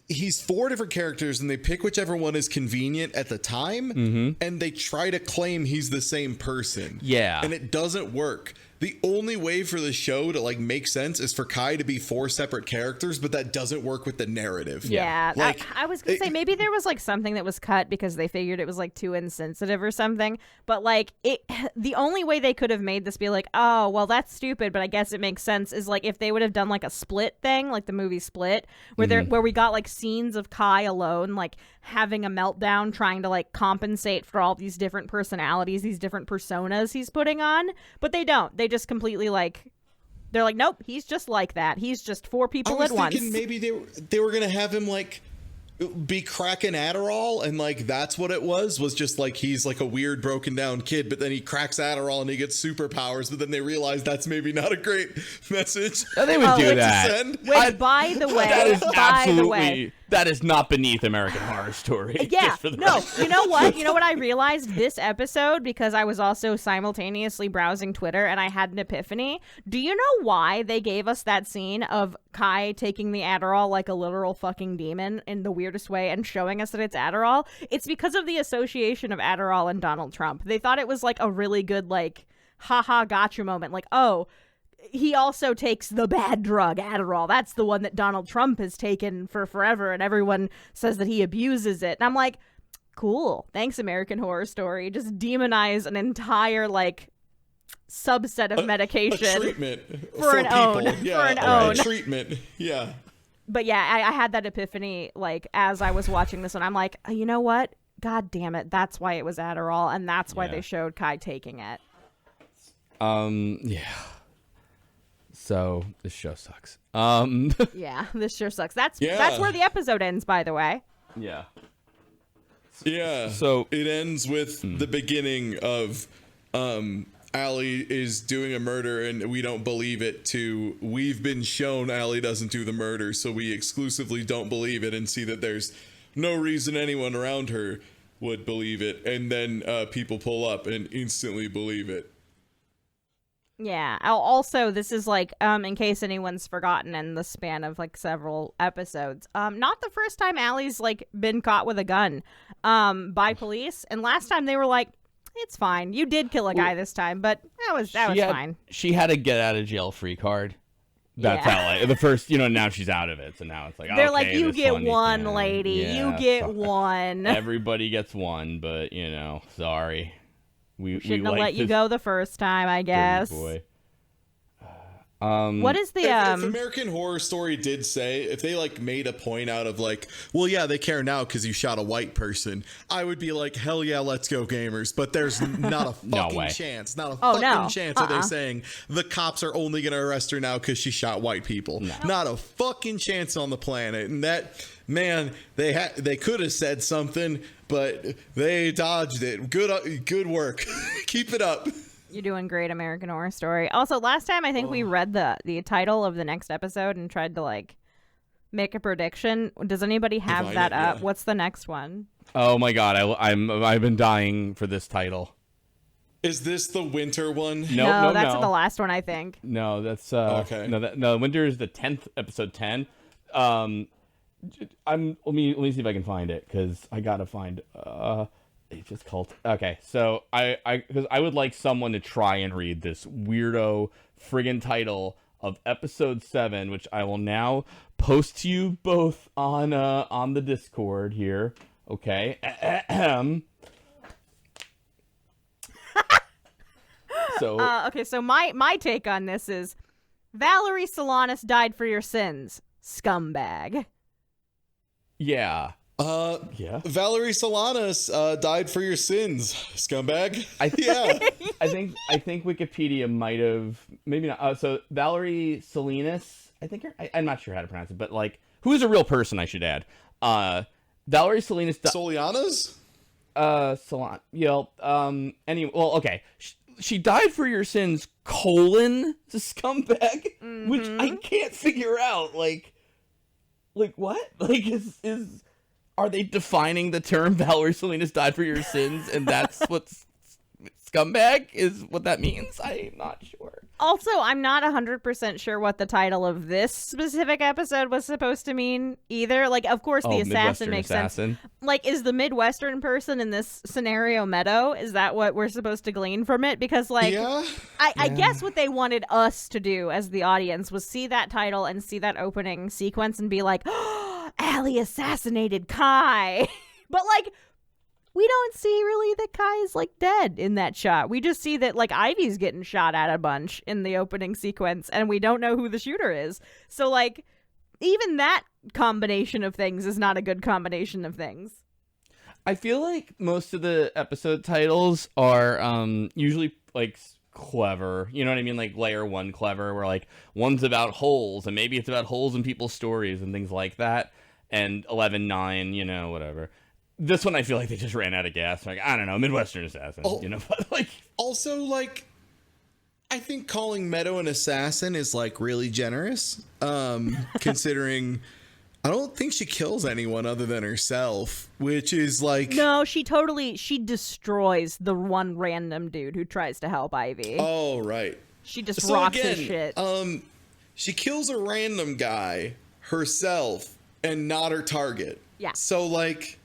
he's 4 different characters and they pick whichever one is convenient at the time, and they try to claim he's the same person. Yeah. And it doesn't work. The only way for the show to like make sense is for Kai to be 4 separate characters, but that doesn't work with the narrative. Yeah. Like, I was gonna say maybe there was like something that was cut because they figured it was like too insensitive or something. But like the only way they could have made this be like, oh well, that's stupid, but I guess it makes sense, is like if they would have done like a Split thing, like the movie Split, where where we got like scenes of Kai alone, like having a meltdown, trying to like compensate for all these different personalities, these different personas he's putting on. But they don't. They just completely like, they're like, nope, he's just like that. He's just 4 people at once. I was thinking maybe they were gonna have him like be cracking Adderall, and like that's what it was just like he's like a weird broken down kid, but then he cracks Adderall and he gets superpowers, but then they realize that's maybe not a great message. Oh, they would do that. Which, by the way, that is absolutely, that is not beneath American Horror Story. Yeah, no, you know what? You know what I realized this episode, because I was also simultaneously browsing Twitter and I had an epiphany. Do you know why they gave us that scene of Kai taking the Adderall like a literal fucking demon in the weirdest way and showing us that it's Adderall? It's because of the association of Adderall and Donald Trump. They thought it was like a really good like haha gotcha moment. Like, oh, he also takes the bad drug, Adderall. That's the one that Donald Trump has taken for forever, and everyone says that he abuses it. And I'm like, cool. Thanks, American Horror Story. Just demonize an entire, like, subset of medication. A treatment for an people. own. Yeah, for an own. A treatment. Yeah. But yeah, I had that epiphany, like, as I was watching this one. I'm like, you know what? God damn it. That's why it was Adderall, and that's why they showed Kai taking it. Yeah. So this show sucks. Yeah, this sure sucks. That's where the episode ends, by the way. Yeah. Yeah. So it ends with the beginning of Allie is doing a murder and we don't believe it, to we've been shown Allie doesn't do the murder, so we exclusively don't believe it and see that there's no reason anyone around her would believe it, and then people pull up and instantly believe it. Yeah. Also, this is like, in case anyone's forgotten, in the span of like several episodes, not the first time Allie's like been caught with a gun, by police. And last time they were like, it's fine. You did kill a guy this time, but that was fine. She had a get out of jail free card. That's how like the first, now she's out of it. So now it's like, they're like, you get one, lady. Yeah, you get one. Everybody gets one, but sorry. We shouldn't have let you go the first time, I guess. Boy. What is the if American Horror Story did say, if they like made a point out of like, well, yeah, they care now because you shot a white person, I would be like, hell yeah, let's go, gamers. But there's not a fucking chance, not a fucking chance that they're saying the cops are only gonna arrest her now because she shot white people. No. Not a fucking chance on the planet. And that, man, they could have said something, but they dodged it. Good work. Keep it up. You're doing great, American Horror Story. Also, last time I think we read the title of the next episode and tried to like make a prediction. Does anybody have that up? Yeah. What's the next one? Oh my god, I've been dying for this title. Is this the winter one? No, that's the last one, I think. No, that's okay. No, winter is the 10th, episode 10. Let me see if I can find it, because I gotta find AHS cult. Okay, so because I would like someone to try and read this weirdo friggin' title of episode 7, which I will now post to you both on the Discord here. Okay. So my take on this is Valerie Solanas died for your sins, scumbag. Yeah. Yeah. Valerie Solanas died for your sins, scumbag. I think Wikipedia might have, maybe not. So Valerie Salinas, I'm not sure how to pronounce it, but like, who is a real person, I should add. Valerie Salinas. Solianas? Anyway, well, okay. She died for your sins, the scumbag, which I can't figure out. Like what? Like, are they defining the term Valerie Salinas died for your sins, and that's what scumbag is what that means? I'm not sure. Also, I'm not 100% sure what the title of this specific episode was supposed to mean either. Like, of course, the assassin makes sense. Like, is the Midwestern person in this scenario Meadow? Is that what we're supposed to glean from it? Because, like, I guess what they wanted us to do as the audience was see that title and see that opening sequence and be like, oh, Allie assassinated Kai. But, like, we don't see really that Kai is, like, dead in that shot. We just see that, like, Ivy's getting shot at a bunch in the opening sequence, and we don't know who the shooter is. So, like, even that combination of things is not a good combination of things. I feel like most of the episode titles are usually, like, clever. You know what I mean? Like, layer 1 clever, where, like, one's about holes, and maybe it's about holes in people's stories and things like that. And 11-9, you know, whatever. This one, I feel like they just ran out of gas. Like, I don't know, Midwestern assassin, you know, but like. Also, like, I think calling Meadow an assassin is like really generous, considering I don't think she kills anyone other than herself, which is like. No, she destroys the one random dude who tries to help Ivy. Oh, right. She just rocks his shit. She kills a random guy herself and not her target. Yeah. So, like,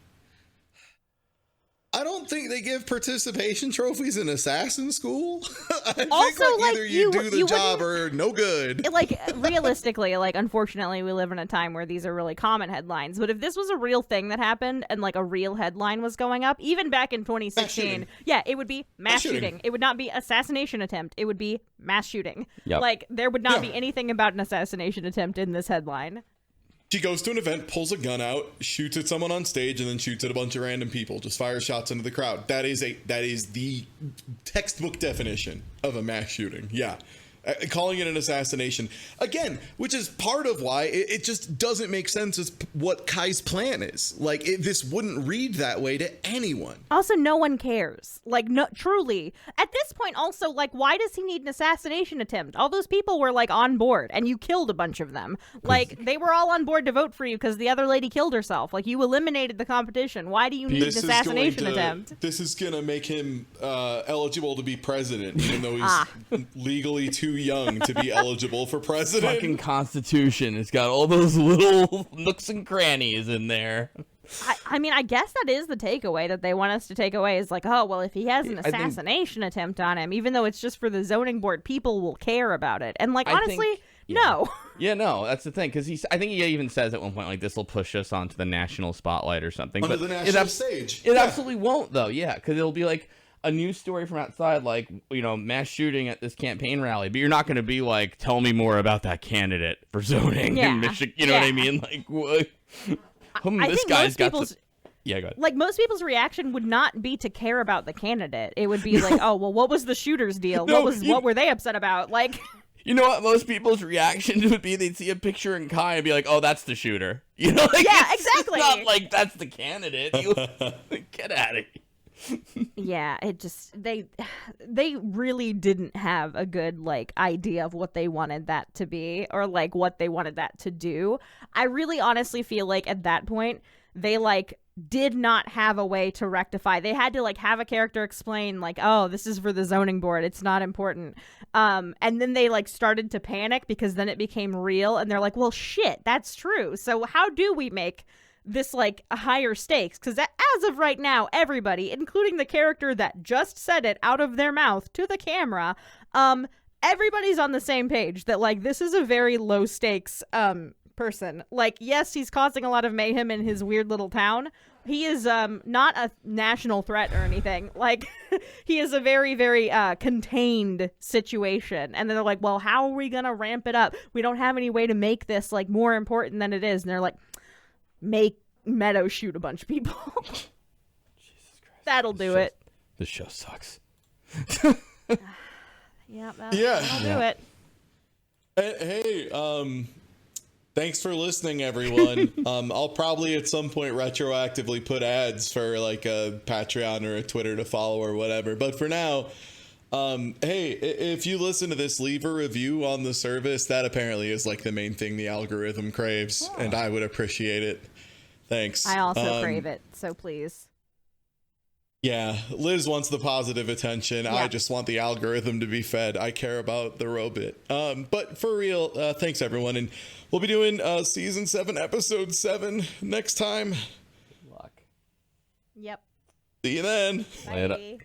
I don't think they give participation trophies in assassin school. I think like either you do the job or no good. Like, realistically, like, unfortunately, we live in a time where these are really common headlines. But if this was a real thing that happened and, like, a real headline was going up, even back in 2016, it would be mass shooting. It would not be assassination attempt. It would be mass shooting. Yep. Like, there would not be anything about an assassination attempt in this headline. She goes to an event, pulls a gun out, shoots at someone on stage, and then shoots at a bunch of random people. Just fires shots into the crowd. That is the textbook definition of a mass shooting. Yeah. Calling it an assassination, again, which is part of why it just doesn't make sense as what Kai's plan is. Like, this wouldn't read that way to anyone. Also, no one cares. Like, no, truly. At this point, also, like, why does he need an assassination attempt? All those people were, like, on board, and you killed a bunch of them. Like, they were all on board to vote for you because the other lady killed herself. Like, you eliminated the competition. Why do you need an assassination attempt? This is going to make him eligible to be president, even though he's legally too young to be eligible for president. Fucking Constitution. It's got all those little nooks and crannies in there. I mean, I guess that is the takeaway that they want us to take away is like, oh, well, if he has an assassination attempt on him, even though it's just for the zoning board, people will care about it. And, like, honestly, no. Yeah, no, that's the thing. Because I think he even says at one point, like, this will push us onto the national spotlight or something. Onto the national stage. It absolutely won't, though. Yeah, because it'll be like a news story from outside, like, you know, mass shooting at this campaign rally, but you're not going to be like, tell me more about that candidate for zoning in Michigan. You know what I mean? Like, what? This guy's got to. Yeah, go ahead. Like, most people's reaction would not be to care about the candidate. It would be like, oh, well, what was the shooter's deal? What were they upset about? Like, you know what? Most people's reaction would be they'd see a picture in Kai and be like, oh, that's the shooter. You know? Like, yeah, exactly. It's not like that's the candidate. Get at it. Yeah, it just they really didn't have a good, like, idea of what they wanted that to be or, like, what they wanted that to do. I really honestly feel like at that point they like did not have a way to rectify. They had to like have a character explain like, oh, this is for the zoning board, it's not important. And then they like started to panic because then it became real, and they're like, well, shit, that's true. So how do we make this like a higher stakes? Because as of right now, everybody, including the character that just said it out of their mouth to the camera, everybody's on the same page that like this is a very low stakes person. Like, yes, he's causing a lot of mayhem in his weird little town. He is not a national threat or anything. Like, he is a very, very contained situation. And then they're like, well, how are we going to ramp it up? We don't have any way to make this like more important than it is. And they're like, make Meadow shoot a bunch of people. Jesus Christ. That'll do it. This show sucks. Yeah, that'll do it. Hey, thanks for listening, everyone. I'll probably at some point retroactively put ads for like a Patreon or a Twitter to follow or whatever. But for now, hey, if you listen to this, leave a review on the service. That apparently is like the main thing the algorithm craves, and I would appreciate it. Thanks. I also crave it, so please. Yeah, Liz wants the positive attention. Yeah. I just want the algorithm to be fed. I care about the robot. But for real, thanks everyone, and we'll be doing season 7, episode 7 next time. Good luck. Yep. See you then. Later. Bye.